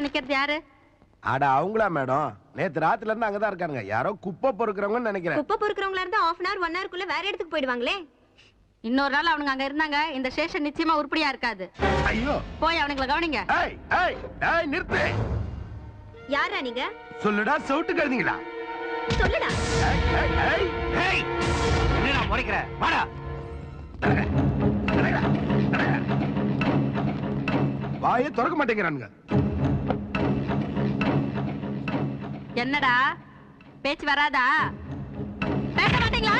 நிக்கிறது யாரு? அட அவங்களா மேடம்? நேத்து ராத்திரில இருந்து அங்கதான் இருக்காங்க. யாரோ குப்பை பொறுக்குறவங்கன்னு நினைக்கிறேன். குப்பை பொறுக்குறவங்களா இருந்தா half an hour 1 hour குள்ள வேற இடத்துக்கு போயிடுவாங்களே. இன்னொரு நாள் அவனுங்க அங்க இருந்தாங்க, இந்த ஸ்டேஷன் நிச்சயமா உருப்படியா இருக்காது. ஐயோ, போய் அவனுங்கள கவனிங்க. ஏய் ஏய் ஏய் நிறுத்து. யாரா நீங்க? சொல்லுடா, சவுட்டு கழுதிங்களா? சொல்லுடா. ஏய் ஏய் ஏய் ஏய், என்னடா முறைக்கிற? வாடா. வாயை திறக்க மாட்டேங்கிறானுங்க. என்னடா பேச்சு வராதா? பேச மாட்டீங்களா?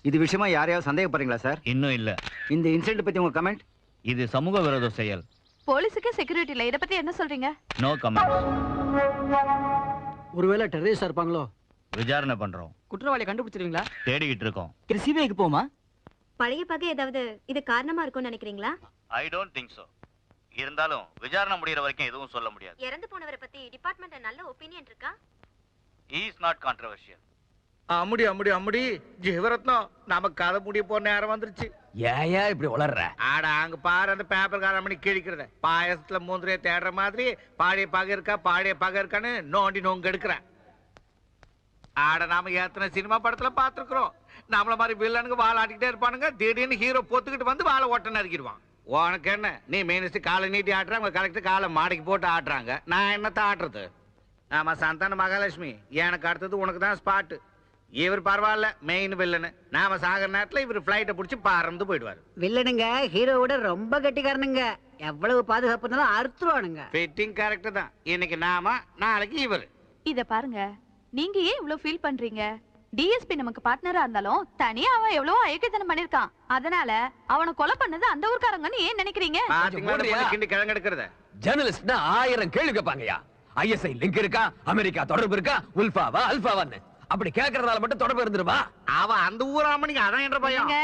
இது விஷயமா யாரையாவது சந்தேகப்படுறீங்களா சார்? இன்னும் இல்ல. இந்த இன்சிடென்ட் பத்தி உங்க கமெண்ட்? இது சமூக விரோத செயல். போலீஸுக்கு செக்யூரிட்டி இல்ல, இத பத்தி என்ன சொல்றீங்க? No comment. ஒருவேளை டெரரிஸ்டா இருப்பாங்களோ? விசாரணை பண்றோம். குற்றவாளி கண்டுபிடிச்சிருவீங்களா? தேடிக்கிட்டு இருக்கோம். இது சிபிஐக்கு போமா? பழைய பகை ஏதாவது இது காரணமா இருக்கும்னு நினைக்கிறீங்களா? I don't think so. இருந்தாலும் விசாரணை முடியற வரைக்கும் எதுவும் சொல்ல முடியாது. இறந்து போனவரை பத்தி டிபார்ட்மெண்ட்ல நல்ல ஒபினியன் இருக்கா? He is not controversial. அம்முடி அம்முடி அம்முடி Jeevarathnam நமக்கு கதை முடிய போற நேரம் வந்துருச்சு. ஏயா இப்படி உளர்ற? ஆட அங்க பாரு அந்த பேப்பர் கார மணி கிழிக்கிறத பாயசத்துல மூந்திரைய தேடுற மாதிரி பாடிய பகை இருக்கான்னு நோண்டி நோங்க எடுக்கிறேன். ஆட நாம எத்தனை சினிமா படத்துல பாத்துருக்கிறோம். நம்மள மாதிரி வில்லனுக்கு வாழ ஆட்டிக்கிட்டே இருப்பானுங்க. திடீர்னு ஹீரோ பொத்துக்கிட்டு வந்து வாழை ஓட்ட நறுக்கிடுவான். உனக்கு என்ன, நீ மினிஸ்டர் காலை நீட்டி ஆட்டுறாங்க, கலெக்டர் காலை மாடிக்கு போட்டு ஆட்டுறாங்க. நான் என்னத்த ஆட்டுறது? ஆமா சந்தான மகாலட்சுமி, எனக்கு அடுத்தது உனக்கு தான் ஸ்பாட்டு. இவர் பரவாயில்ல, மெயின் வில்லனு. நாம சாகிற நேரத்துல இவர் பிளைட்டை பிடிச்சி பறந்து போயிடுவாரு. வில்லனுங்க ஹீரோவோட ரொம்ப கெட்டிக்காரனுங்க. எவ்வளவு பாதுகாப்பு இருந்தாலும் அறுத்துருவானுங்க. ஃபிட்டிங் கேரக்டர் தான். இன்னைக்கு நாம, நாளைக்கு இவர். இத பாருங்க, நீங்க ஏன் இவ்ளோ ஃபீல் பண்றீங்க? டிஎஸ்பி நமக்கு பார்ட்னரா இருந்தாலும் தனியா அவன் எவ்வளவு அயோக்கியத்தனம் பண்ணிருக்கான். அதனால அவனை கொலை பண்ணது அந்த ஊர்க்காரங்கன்னு ஏன் நினைக்கிறீங்க? பாத்தீங்களா கிண்டி கிழங்கு எடுக்கிறத? ஜர்னலிஸ்ட்னா 1000 கேள்வி கேட்பாங்கயா. ஐஎஸ்ஐ லிங்க் இருக்கா, அமெரிக்கா தொடர்பு இருக்கா, உல்ஃபாவா அல்ஃபாவான்னு அப்படி கேக்குறதால மட்டும் தொடர்பு இருந்துருவா? அவன் அந்த ஊராம நீங்க அதான் என்ற பையன்.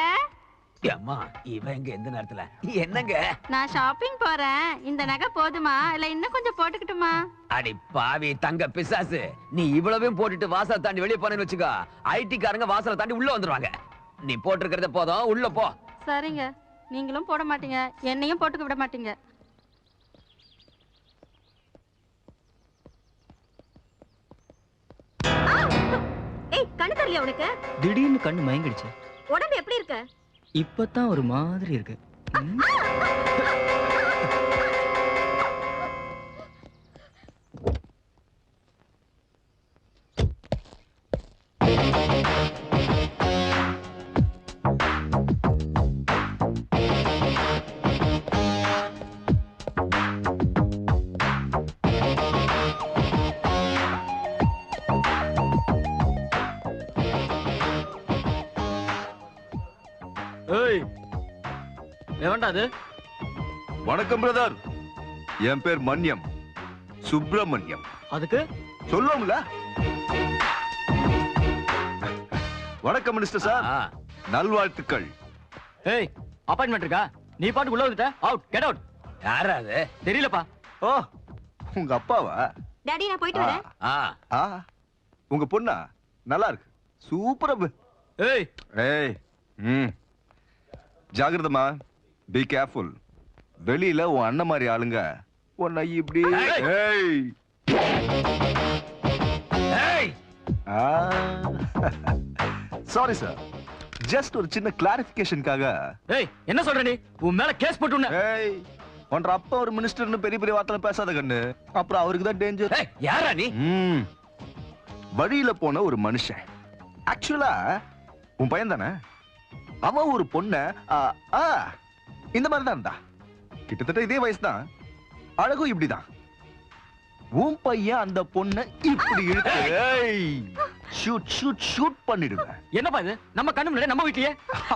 அம்மா இவன் எங்க எந்த நேரத்துல என்னங்க? நான் ஷாப்பிங் போறேன். இந்த நகை போதுமா இல்ல இன்னும் கொஞ்சம் போட்டுக்கிட்டுமா? அடி பாவி தங்க பிசாசு, நீ இவ்வளவையும் போட்டுட்டு வாசலை தாண்டி வெளியே போனேன்னு வச்சுக்கோ, ஐடி காரங்க வாசலை தாண்டி உள்ள வந்துருவாங்க. நீ போட்டிருக்கிறத போதும், உள்ள போ. சரிங்க, நீங்களும் போட மாட்டீங்க, என்னையும் போட்டுக்க விட மாட்டீங்க. ஏய், கண்ணு தெரியல உனக்கு? திடீர்னு கண்ணு மயங்கிடுச்சு. உடம்பு எப்படி இருக்கு? இப்பதான் ஒரு மாதிரி இருக்கு. ஏய் எவன்டா அது? வணக்கம் பிரதர், என் பேர் மன்யம், சுப்பிரமணியம். அதுக்கு சொல்லுவோம்ல. வணக்கம் மினிஸ்டர் சார், நல்வாழ்த்துக்கள். ஏய் அப்பாயின்மெண்ட் இருக்கா? நீ பாட்டு உள்ள வந்துட்ட. Out, get out. யாரா அது? தெரியலப்பா. ஓ, உங்க அப்பாவா? டாடி நான் போயிட்டு வரேன். ஆ, உங்க பொண்ணா? நல்லா இருக்கு, சூப்பரா. ஏய் ஏய், ஜாகிரதமா, பி கேர்ஃபுல். வெளியில உன் அண்ணன் மாதிரி ஆளுங்க உன்னை இப்படி. ஏய் ஏய் சாரி சார், ஜஸ்ட் ஒரு சின்ன கிளாரிபிகேஷனுக்காக. ஏய் என்ன சொல்ற நீ? உன் மேல கேஸ் போட்டுன. ஏய், ஒன்ற அப்பா ஒரு மினிஸ்டர்னு பெரிய பெரிய வார்த்தை பேசாத கண்ணு, அப்புறம் அவருக்கு தான் டேஞ்சர். ஏய் யாரா நீ? வழியில போன ஒரு மனுஷன். ஆக்சுவலா உன் பையன் தானே? அவன் ஒரு பொண்ண இந்த மாதிரி தான் இருந்தா, கிட்டத்தட்ட இதே வயசு தான், அழகும் இப்படிதான். உன் பையன் அந்த பொண்ண இப்படி இழுத்து ஷூட் ஷூட் ஷூட் பண்ணிடுவேன். என்னப்பா இது? நம்ம கண்ணு முன்னாடி நம்ம வீட்லயே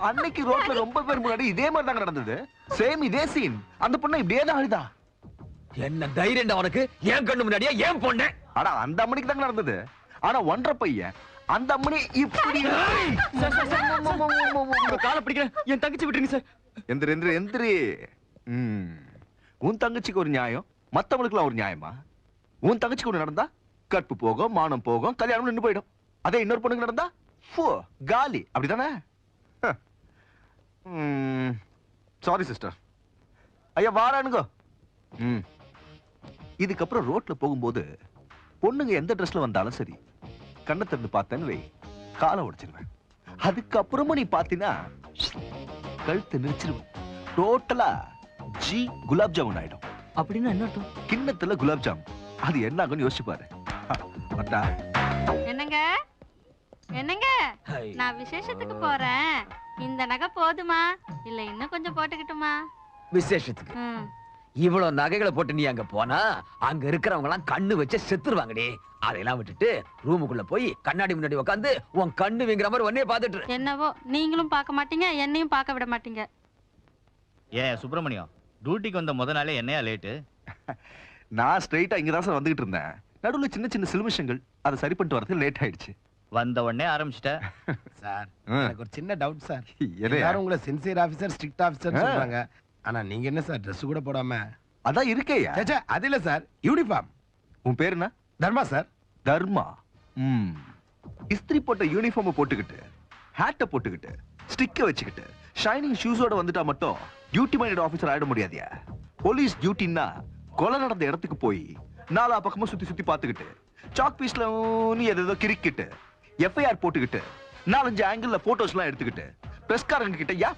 அன்னைக்கு ரோட்ல ரொம்ப பேர் முன்னாடி இதே மாதிரி தான் நடந்தது. சேம் இதே சீன். அந்த பொண்ண இப்படியே தான் அழுதா. என்ன தைரியம் உனக்கு? என் கண்ணு முன்னாடியே ஏன் பொண்ணு? ஆனா அந்த அம்மனிக்கு தான் நடந்தது. ஆனா ஒன்றரை பையன் அந்த அம்மனி இப்படி. காலை பிடிக்கிறேன், என் தங்கச்சி விட்டுருங்க சார். எந்திரி எந்திரி எந்திரி. உன் தங்கச்சிக்கு ஒரு நியாயம், மத்தவங்களுக்குலாம் ஒரு நியாயமா? உன் தங்கச்சிக்கு ஒண்ணு நடந்தா கற்பு போகும், மானம் போகும், கல்யாணம் நின்று போயிடும். அதே இன்னொரு பொண்ணுக்கு நடந்தா காலி. அப்படிதானே? Sorry sister. ஐயா வாரானுங்க. இதுக்கப்புறம் ரோட்ல போகும்போது பொண்ணுங்க எந்த ட்ரெஸ்ல வந்தாலும் சரி, கண்ணை திறந்து பார்த்தேன்னு வை, காலை உடைச்சிருவேன். அதுக்கப்புறமும் நீ பாத்தீங்கன்னா கழுத்து நெரிச்சிருவேன். டோட்டலா ஜி குலாப் ஜாமுன் ஆயிடும். அப்படின்னா என்ன அர்த்தம்? கிண்ணத்துல குலாப் ஜாமுன். அது என்ன ஆகும்னு யோசிச்சு பாரு. என்னங்க என்னங்க, நான் விசேஷத்துக்கு போறேன். இந்த நகை போதுமா இல்ல இன்னும் கொஞ்சம் போட்டுக்கிட்டுமா? விசேஷத்துக்கு இவ்வளவு நகைகளை போட்டு நீ அங்க போனா அங்க இருக்கிறவங்க எல்லாம் கண்ணு வச்சு செத்துருவாங்கடி. அதையெல்லாம் விட்டுட்டு ரூமுக்குள்ள போய் கண்ணாடி முன்னாடி உட்காந்து உன் கண்ணு வீங்குற மாதிரி ஒன்னே பாத்துட்டு. என்னவோ நீங்களும் பார்க்க மாட்டீங்க, என்னையும் பார்க்க விட மாட்டீங்க. ஏன் சுப்பிரமணியம், டியூட்டிக்கு வந்த முத நாளே என்னையா லேட்டு? நான் ஸ்ட்ரைட்டா இங்கதான் சார் வந்துகிட்டு இருந்தேன். நடுவுல சின்ன சின்ன சிலுமிஷங்கள், அதை சரி பண்ணிட்டு வரது லேட் ஆயிடுச்சு. வந்த உடனே ஆரம்பிச்சிட்ட. சார் எனக்கு ஒரு சின்ன டவுட் சார். எதையா? எல்லாரும் உங்களை சின்சியர் ஆபீசர், ஸ்ட்ரிக்ட் ஆபீசர் சொல்றாங்க. ஆனா நீங்க என்ன சார் Dress கூட போடாம? அதான் இருக்கேயா. சேச்சே அது இல்ல சார், யூனிஃபார்ம். உன் பேர் என்ன? தர்மா சார். தர்மா. இஸ்திரி போட்ட யூனிஃபார்ம் போட்டுக்கிட்டு, ஹேட்ட போட்டுக்கிட்டு, ஸ்டிக்க வச்சுக்கிட்டு, ஷைனிங் ஷூஸோட வந்துட்டா மட்டும் டியூட்டி மைண்டட் ஆபீசர் ஆயிட முடியாதியா? போலீஸ் டியூட்டின்னா கொலை நடந்த இடத்துக்கு போய் நாலா பக்கமும் சுத்தி சுத்தி பாத்துக்கிட்டு, சாக் பீஸ்ல ஏதோ கிரிக்கிட்டு, எஃப்ஐஆர் போட்டுக்கிட்டு, 4-5 ஆங்கிள் போட்டோஸ் எல்லாம் எடுத்துக்கிட்டு, பிரஸ்காரங்க கிட்ட யா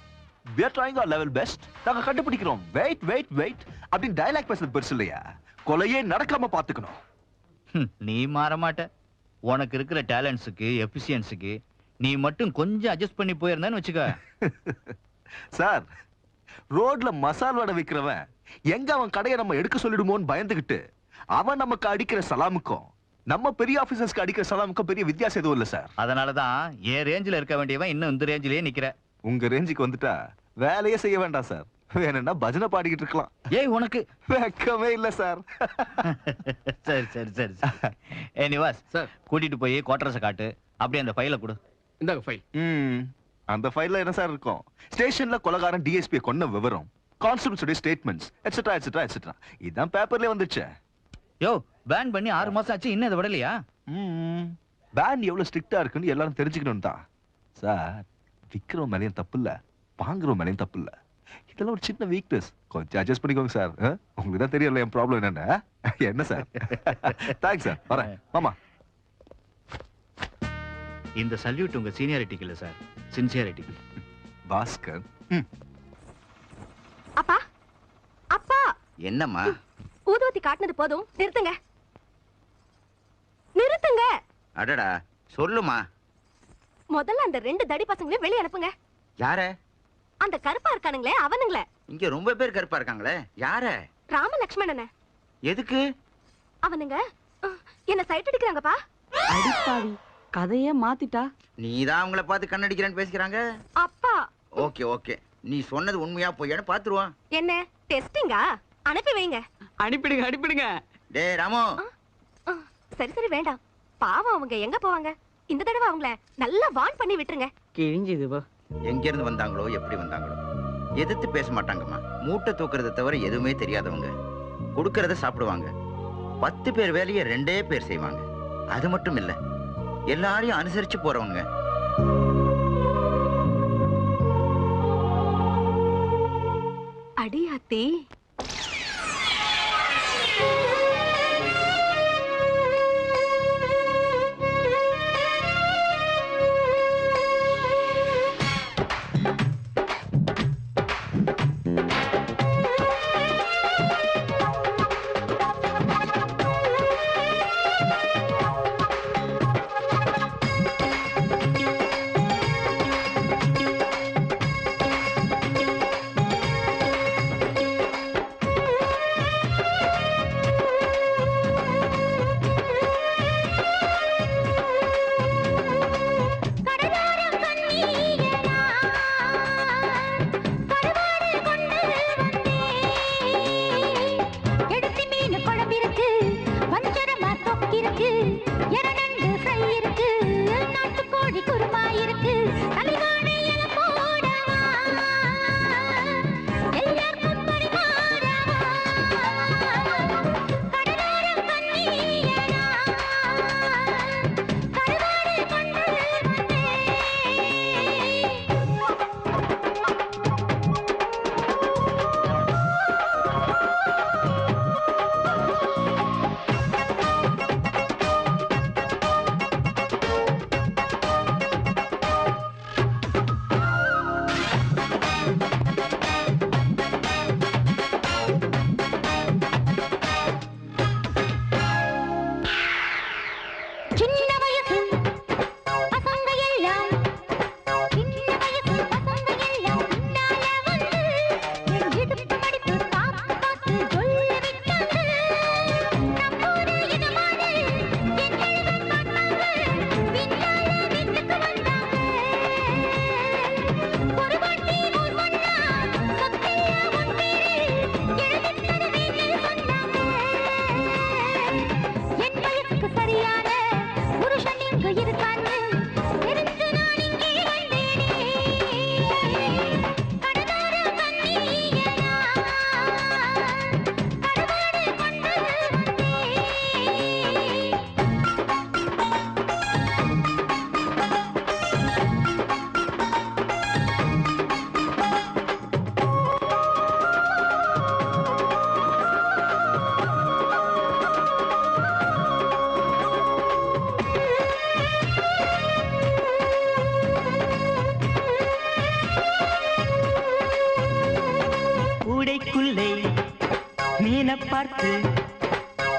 we are trying our level best, நாங்க கண்டுபிடிக்கிறோம், வெயிட் வெயிட் வெயிட் அப்படின்னு டயலாக் பேசுறது பெருசு இல்லையா? கொலையே நடக்காம பாத்துக்கணும். நீ மாற மாட்ட. உனக்கு இருக்கிற டேலண்ட்ஸுக்கு எஃபிஷியன்ஸுக்கு நீ மட்டும் கொஞ்சம் அட்ஜஸ்ட் பண்ணி போயிருந்தான்னு வச்சுக்க. சார், ரோட்ல மசால் வடை விக்கிறவன் எங்க அவன் கடையை நம்ம எடுக்க சொல்லிடுமோன்னு பயந்துகிட்டு அவன் நமக்கு அடிக்கிற சலாமுக்கும் நம்ம பெரிய ஆபீசர்ஸ்க்கு அடிக்கிற சலாமுக்கும் பெரிய வித்தியாசம் எதுவும் இல்ல சார். அதனாலதான் என் ரேஞ்சில இருக்க வேண்டியவன் இன்னும் இந்த ரேஞ்சிலேயே நிக்கிற. உங்க ரேஞ்சுக்கு வந்துட்டா வேலையே செய்ய வேண்டாம் சார். வேணும்னா பஜனை பாடிக்கிட்டு இருக்கலாம். ஏய் உனக்கு வெக்கமே இல்ல சார். சரி சரி சரி ஏ நிவாஸ் சார். கூட்டிட்டு போய் குவார்டர்ஸை காட்டு. அப்படியே அந்த ஃபைலை கொடு. இந்தாங்க ஃபைல். அந்த ஃபைல்ல என்ன சார் இருக்கும்? ஸ்டேஷன்ல கொலகாரன் டிஎஸ்பி கொன்ன விவரம், constables statements etcetera etcetera etcetera. இதான் பேப்பர்லயே வந்துச்சு. யோ பேன் பண்ணி 6 மாசம் ஆச்சு, இன்னும் இதை விடலையா? பேன் எவ்வளவு ஸ்ட்ரிக்டா இருக்குன்னு எல்லாரும் தெரிஞ்சுக்கணும் தான் சார். விக்கிற மேலையும் தப்பு இல்ல, வாங்குற மேலையும் தப்பு இல்ல. இதெல்லாம் ஒரு சின்ன வீக்னஸ், கொஞ்சம் அட்ஜஸ்ட் பண்ணிக்கோங்க சார். உங்களுக்கு தான் தெரியல என் ப்ராப்ளம் என்னன்னு. என்ன சார்? தேங்க்ஸ் சார், வரேன் மாமா. இந்த சல்யூட் உங்க சீனியாரிட்டிக்கு இல்ல சார், சின்சியாரிட்டிக்கு. பாஸ்கர். அப்பா அப்பா என்னம்மா? ஊதுவத்தி காட்டினது போதும், நிறுத்துங்க நிறுத்துங்க. அடடா, சொல்லுமா. முதல்ல அந்த 2 தடி பசங்களையும் வெளிய அனுப்புங்க. யார? அந்த கருப்பா இருக்கானுங்களே அவனுங்களே. இங்க ரொம்ப பேர் கருப்பா இருக்காங்களே, யார? ராம லக்ஷ்மணன. எதுக்கு? அவனுங்க என்ன சைட் அடிக்கிறாங்கப்பா. அடிப்பாவி, கதையே மாத்திட்டா. நீதான் அவங்கள பார்த்து கண்ணடிக்கிறேன்னு பேசிக்கிறாங்க. அப்பா ஓகே ஓகே, நீ சொன்னது உண்மையா பொய்யான்னு பாத்துருவான். என்ன டெஸ்டிங்கா? அனுப்பி வைங்க. அனுப்பிடுங்க அனுப்பிடுங்க. டேய் ராமு. சரி சரி வேண்டாம், பாவம் அவங்க எங்க போவாங்க. இந்த தடவை அவங்கள நல்லா வார்ன் பண்ணி விட்டுருங்க. கிழிஞ்சுது போ. எங்க இருந்து வந்தாங்களோ, எப்படி வந்தாங்களோ, எதிர்த்து பேச மாட்டாங்கம்மா. மூட்டை தூக்குறத தவிர எதுவுமே தெரியாதவங்க. கொடுக்கறத சாப்பிடுவாங்க. 10 பேர் வேலையை 2 பேர் செய்வாங்க. அது மட்டும் இல்ல, எல்லாரையும் அனுசரிச்சு போறவங்க. அடியாத்தி.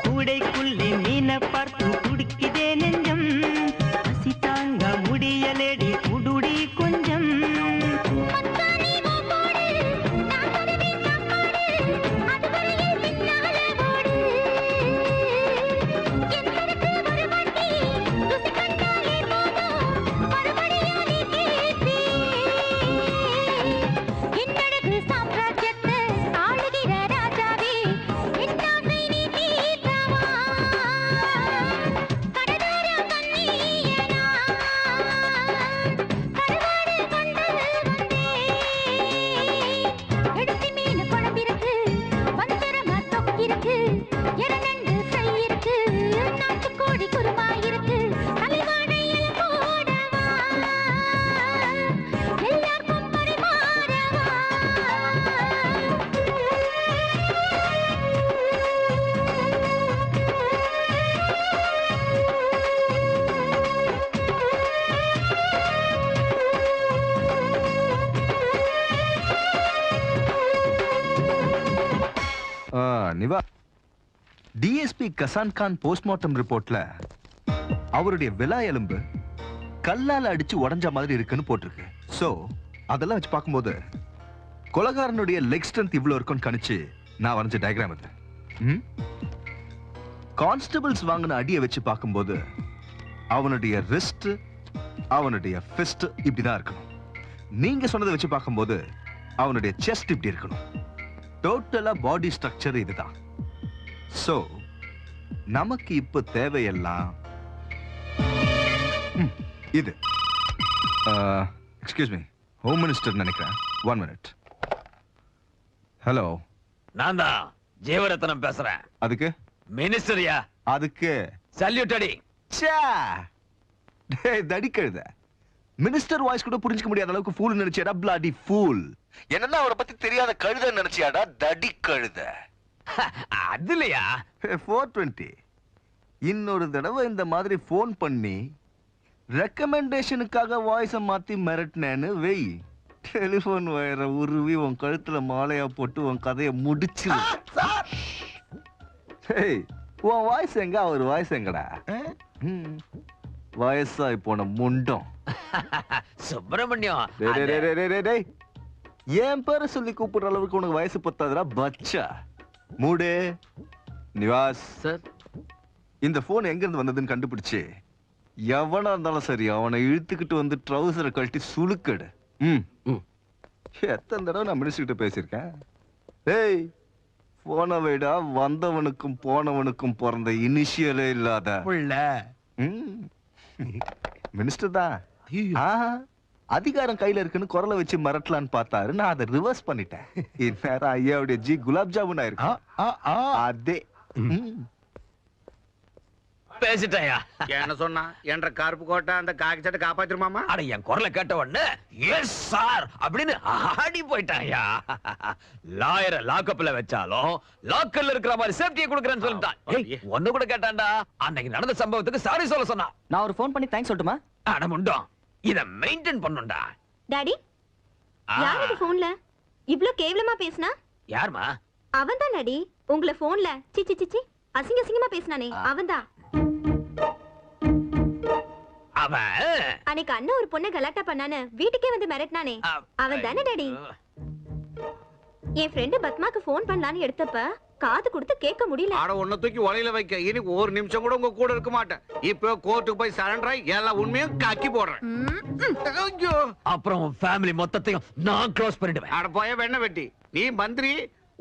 கூடைக்குள்ளே மீனை பார்த்து குடிக்குதே நெஞ்சம் பசி தாங்க முடியலேடி குடுடி கொஞ்சம் நிவா, டிஎஸ்பி கசான் கான் போஸ்ட்மார்ட்டம் ரிப்போர்ட்ல அவருடைய விலா எலும்பு கல்லால அடிச்சு உடைஞ்ச மாதிரி இருக்குன்னு போட்டிருக்கு. சோ அதெல்லாம் வச்சு பார்க்கும்போது கொலைகாரனுடைய லெக் ஸ்ட்ரென்த் இவ்வளவு இருக்குன்னு கணிச்சு நான் வரைஞ்ச டயக்ராம் இது. கான்ஸ்டபிள்ஸ் வாங்கின அடியை வச்சு பார்க்கும்போது அவனுடைய ரிஸ்ட், அவனுடைய ஃபிஸ்ட் இப்படிதான் இருக்கணும். நீங்க சொன்னதை வச்சு பார்க்கும்போது அவனுடைய செஸ்ட் இப்படி இருக்கணும். டோட்டலா பாடி ஸ்ட்ரக்சர் இதுதான். சோ நமக்கு இப்ப தேவையெல்லாம் இது. எக்ஸ்கியூஸ் மீ, ஹோம் மினிஸ்டர் நினைக்கிறேன். 1 மினிட். ஹலோ, நான் தான் ஜீவரத்னம் பேசுறேன். அதுக்கு மினிஸ்டரியா? அதுக்கு சல்யூட் அடி. தடி கழுத. மினிஸ்டர் வாய்ஸ் கூட புரிஞ்சுக்க முடியாத அளவுக்கு ஃபூல் நினைச்சியாடா? Bloody pool. என்னன்னா அவரை பத்தி தெரியாத கழுத நினைச்சியாடா? தடி கழுத. அதுலயா 420. இன்னொரு தடவை இந்த மாதிரி போன் பண்ணி ரெக்கமெண்டேஷனுக்காக வாய்ஸ மாத்தி மிரட்டினேன்னு வெய், டெலிபோன் வயரை உருவி உன் கழுத்துல மாலையா போட்டு உன் கதையை முடிச்சு. உன் வாய்ஸ் எங்க, அவர் வாய்ஸ் எங்கடா? வயசாய் போன முண்டம். சுப்பிரமணியம், என் பேரை சொல்லி கூப்பிடுற அளவுக்கு உனக்கு வயசு பத்தாதுடா பச்சா. மூடு. நிவாஸ் சார், இந்த போன் எங்க இருந்து வந்ததுன்னு கண்டுபிடிச்சு எவனா இருந்தாலும் சரி அவனை இழுத்துக்கிட்டு வந்து ட்ரௌசரை கழட்டி சுளுக்கடு. எத்தனை தடவை நான் மினிஸ்டர் கிட்ட பேசியிருக்கேன். ஏய், போன வைடா வந்தவனுக்கும் போனவனுக்கும் பிறந்த இனிஷியலே இல்லாத மினிஸ்டர் தான். அதிகாரம் கையில இருக்குன்னு குரலை வச்சு மிரட்டலான்னு பார்த்தாரு. நான் அதை ரிவர்ஸ் பண்ணிட்டேன். இந்நேரம் ஐயாவுடைய ஜி குலாப் ஜாமுன் ஆயிருக்கும். அதே பேசிட்டாயா? என்ன சொன்னா? என்ற கருப்பு கோட்டை அந்த காக்கி சட்டை காப்பாத்திருமாமா? அட, என் குரலை கேட்ட உடனே எஸ் சார் அப்படின்னு ஆடி போயிட்டாயா. லாயரை லாக்கப்ல வச்சாலும் லாக்கர்ல இருக்கிற மாதிரி சேஃப்டியை கொடுக்கறேன்னு சொல்லிட்டான். ஒண்ணு கூட கேட்டான்டா. அன்னைக்கு நடந்த சம்பவத்துக்கு சாரி சொல்ல சொன்னான். நான் ஒரு ஃபோன் பண்ணி தேங்க்ஸ் சொல்லட்டுமா? அட முண்டம், இத மெயின்டைன் பண்ணுடா. டாடி, யார் இது போன்ல இவ்ளோ கேவலமா பேசினா? யாருமா? அவன்தான் டாடி. உங்களை போன்ல சிச்சி சிச்சி அசிங்க அசிங்கமா பேசினானே அவன்தான். அவன் அன்னைக்கு அண்ணன் ஒரு பொண்ணை கலாட்டா பண்ணானே வீட்டுக்கே வந்து மிரட்டினானே அவன் தானே டாடி. என் ஃப்ரெண்டு பத்மாக்கு போன் பண்ணலான்னு எடுத்தப்ப காது கொடுத்து கேட்க முடியல. ஆட ஒன்ன தூக்கி ஒலையில வைக்க இனி ஒரு நிமிஷம் கூட உங்க கூட இருக்க மாட்டேன். இப்போ கோர்ட்டுக்கு போய் சரண்டர் ஆகி எல்லா உண்மையும் கக்கி போடுறேன். அப்புறம் ஃபேமிலி மொத்தத்தையும் நான் க்ளோஸ் பண்ணிடுவேன். ஆட போய வெண்ண வெட்டி. நீ மந்திரி,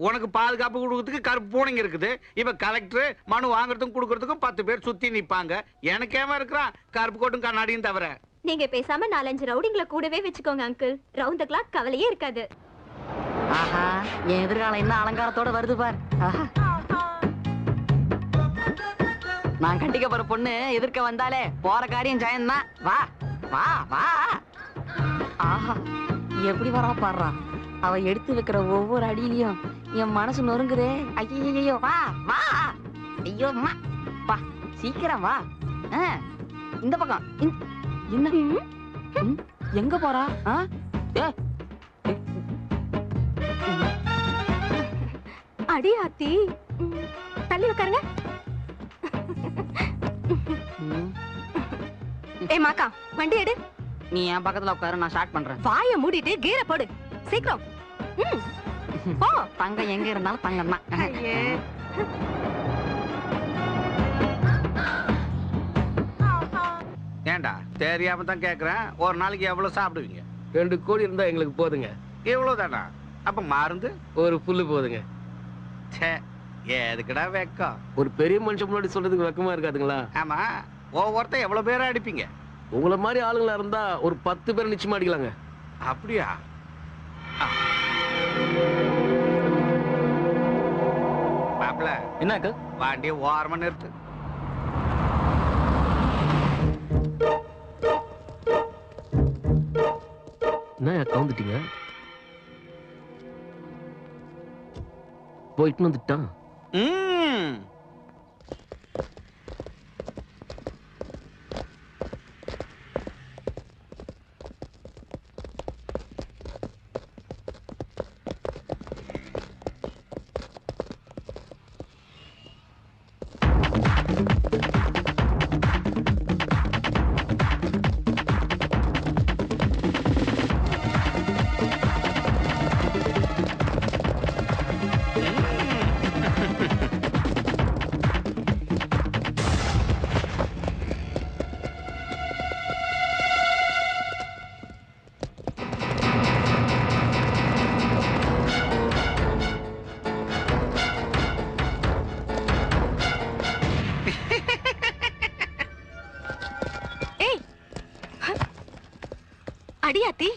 உனக்கு பாதுகாப்பு கொடுக்கறதுக்கு கருப்பு பூனைங்க இருக்குது. இப்ப கலெக்டர் மனு வாங்குறதுக்கும் கொடுக்கறதுக்கும் 10 பேர் சுத்தி நிப்பாங்க. எனக்கு ஏமா இருக்கிறான் கருப்பு கோட்டும் கண்ணாடியும் தவிர. நீங்க பேசாம 4-5 ரவுடிங்களை கூடவே வச்சுக்கோங்க அங்கிள். ரவுண்ட் தி கிளாக் கவலையே இருக்காது. ஆஹா, என் எதிர்காலம் என்ன அலங்காரத்தோட வருது பார். நான் கட்டிக்க போற பொண்ணு எதிர்க்க வந்தாலே போற காரியம் ஜெயம் தான். வா வா வா. ஆஹா, எப்படி வரா பாடுறான். அவ எடுத்து வைக்கிற ஒவ்வொரு அடியிலையும் என் மனசு நொறுங்குதே. ஐயோ, வா வா. ஐயோ அம்மா, வா சீக்கிரம் வா. இந்த பக்கம். என்ன எங்க போறா? அடி ஆத்தி, ஏ மாக்கா வண்டி எடு. நீ என் பக்கத்துல உட்காரு, நான் ஸ்டார்ட் பண்றேன். வாயை மூடிட்டு கீரை போடு சீக்கிரம். போ. தங்கம் எங்க இருந்தாலும் தங்கம் தான். ஏண்டா தெரியாம தான் கேக்குறேன், ஒரு நாளைக்கு எவ்வளவு சாப்பிடுவீங்க? 2 கோடி இருந்தா எங்களுக்கு போதுங்க. இவ்வளவுதானா? அப்ப மருந்து ஒரு புல்லு போதுங்க. எதுக்குடா வெக்கம்? ஒரு பெரிய மனுஷன் முன்னாடி சொல்றதுக்கு வெக்கமா இருக்காதுங்களா? ஆமா, ஒவ்வொருத்தன் எவ்வளவு பேரை அடிப்பீங்க? உங்களை மாதிரி ஆளுங்களா இருந்தா ஒரு 10 பேர் நிச்சயமா அடிக்கலாங்க. அப்படியா? மாப்ள என்ன வண்டியை ஓரமா நிறுத்து. என்ன கவுந்துட்டீங்க? போயிட்டு வந்துட்டான். அடியாத்தி,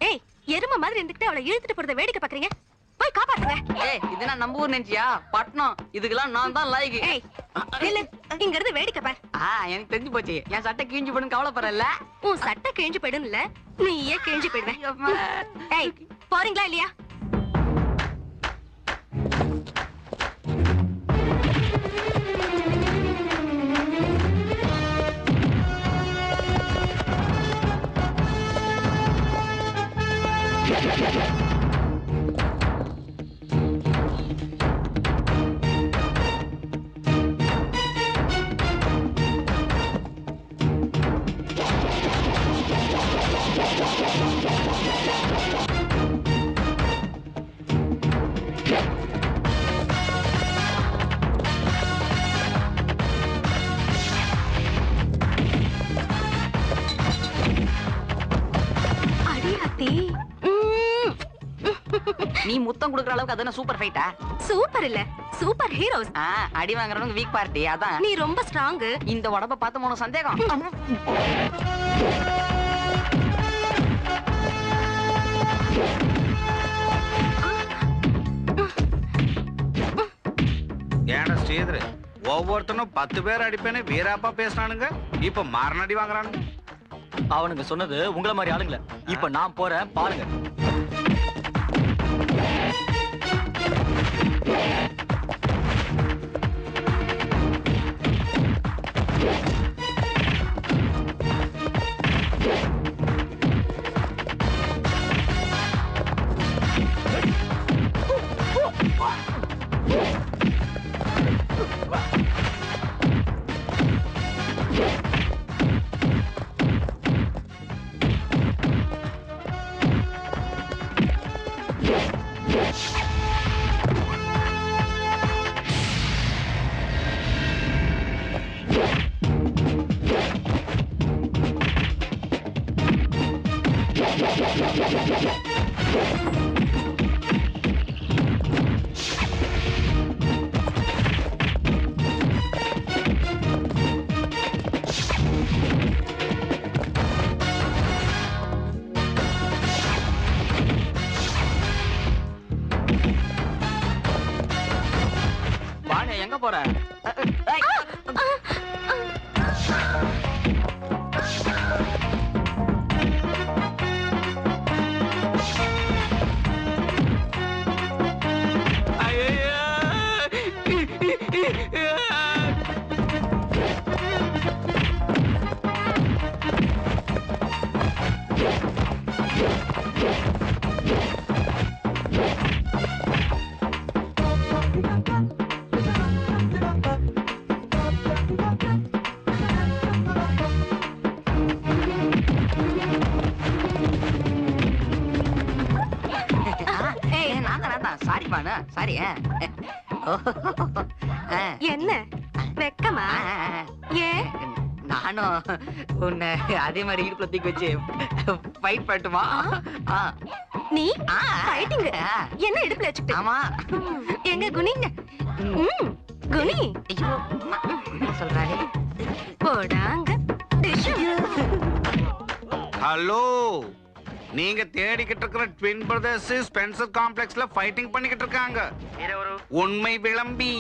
ஏய் எருமை மாதிரி இருந்துட்டு அவளை இழுத்துட்டு போறத வேடிக்கை பாக்குறீங்க? போய் காப்பாத்துங்க. ஏய் இதுனா நம்ம ஊர் நினைச்சியா? பட்டணம். இதுக்கெல்லாம் நான் தான் லாய்க்கு. ஏய் நில்லு, இங்க இருந்து வேடிக்கை பார். எனக்கு தெரிஞ்சு போச்சு. என் சட்டை கிழிஞ்சு போடுன்னு கவலைப்படல. உன் சட்டை கிழிஞ்சு போயிடும் இல்ல, நீ ஏன் கிழிஞ்சு போயிடுவேன்? ஏய் போறீங்களா இல்லையா? நீ முத்தம் குடுக்குற அளவுக்கு அது என்ன சூப்பர் ஃபைட்டா? சூப்பர் இல்ல, சூப்பர் ஹீரோஸ். அடி வாங்குறவங்க வீக் பார்ட்டி. அதான் நீ ரொம்ப ஸ்ட்ராங். இந்த உடம்ப பார்த்து உனக்கு சந்தேகம்? ஏன்னா ஸ்ரீதர் ஒவ்வொருத்தனும் 10 பேர் அடிப்பேன்னு வீராப்பா பேசினானுங்க, இப்ப மாறனடி வாங்குறானுங்க. அவனுங்க சொன்னது உங்களை மாதிரி ஆளுங்கள. இப்ப நான் போறேன் பாருங்க. எங்க போற? பானு சாரி. என்ன வெக்கமா? ஏன் நானும் உன்னை அதே மாதிரி இடுப்புல தூக்கி வச்சு ஃபைட் பண்ணட்டுமா? நீ ஃபைட்டிங் என்ன இடுப்புல வச்சுக்கிட்டு? ஆமா. எங்க குனி? குனி. ஐயோ சொல்றானே. போடாங்க. ஹலோ, நீங்க தேடிக்கிட்டு இருக்கிற ட்வின் பிரதர்ஸ் ஸ்பென்சர் காம்ப்ளெக்ஸ்ல ஃபைட்டிங் பண்ணிக்கிட்டு இருக்காங்க. உண்மை விளம்பி.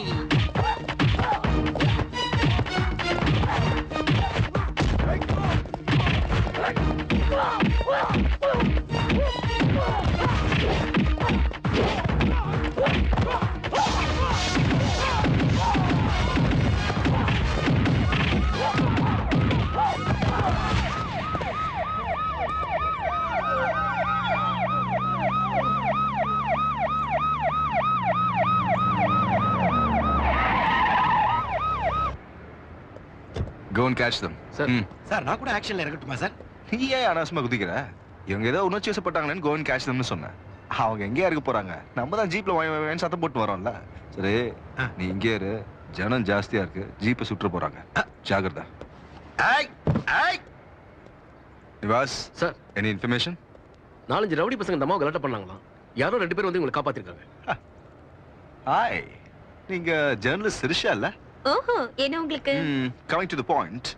Go and catch them. Sir. Sir நான் கூட ஆக்ஷன்ல இறங்கட்டுமா சார்? நீ ஏன் அனாவசியமா குதிக்கிற? இவங்க ஏதோ உணர்ச்சி வசப்பட்டாங்களேன்னு go and catch themனு சொன்னேன். அவங்க எங்கேயா இருக்க போறாங்க? நம்ம தான் ஜீப்ல வாங்கி சத்தம் போட்டு வரோம்ல. சரி, நீ இங்கே இரு. ஜனம் ஜாஸ்தியா இருக்கு. ஜீப்பை சுற்ற போறாங்க. ஜாகிரதா. Niwas sir, any information? 4-5 rowdy பசங்க இந்த அம்மாவை கலாட்டா பண்ணாங்களாம். யாரோ 2 பேர் வந்து உங்களை காப்பாத்திருக்காங்க. ஹாய், நீங்க ஜர்னலிஸ்ட் சிரிஷா இல்ல? ஓஹோ, என்ன உங்களுக்கு? Coming to the point.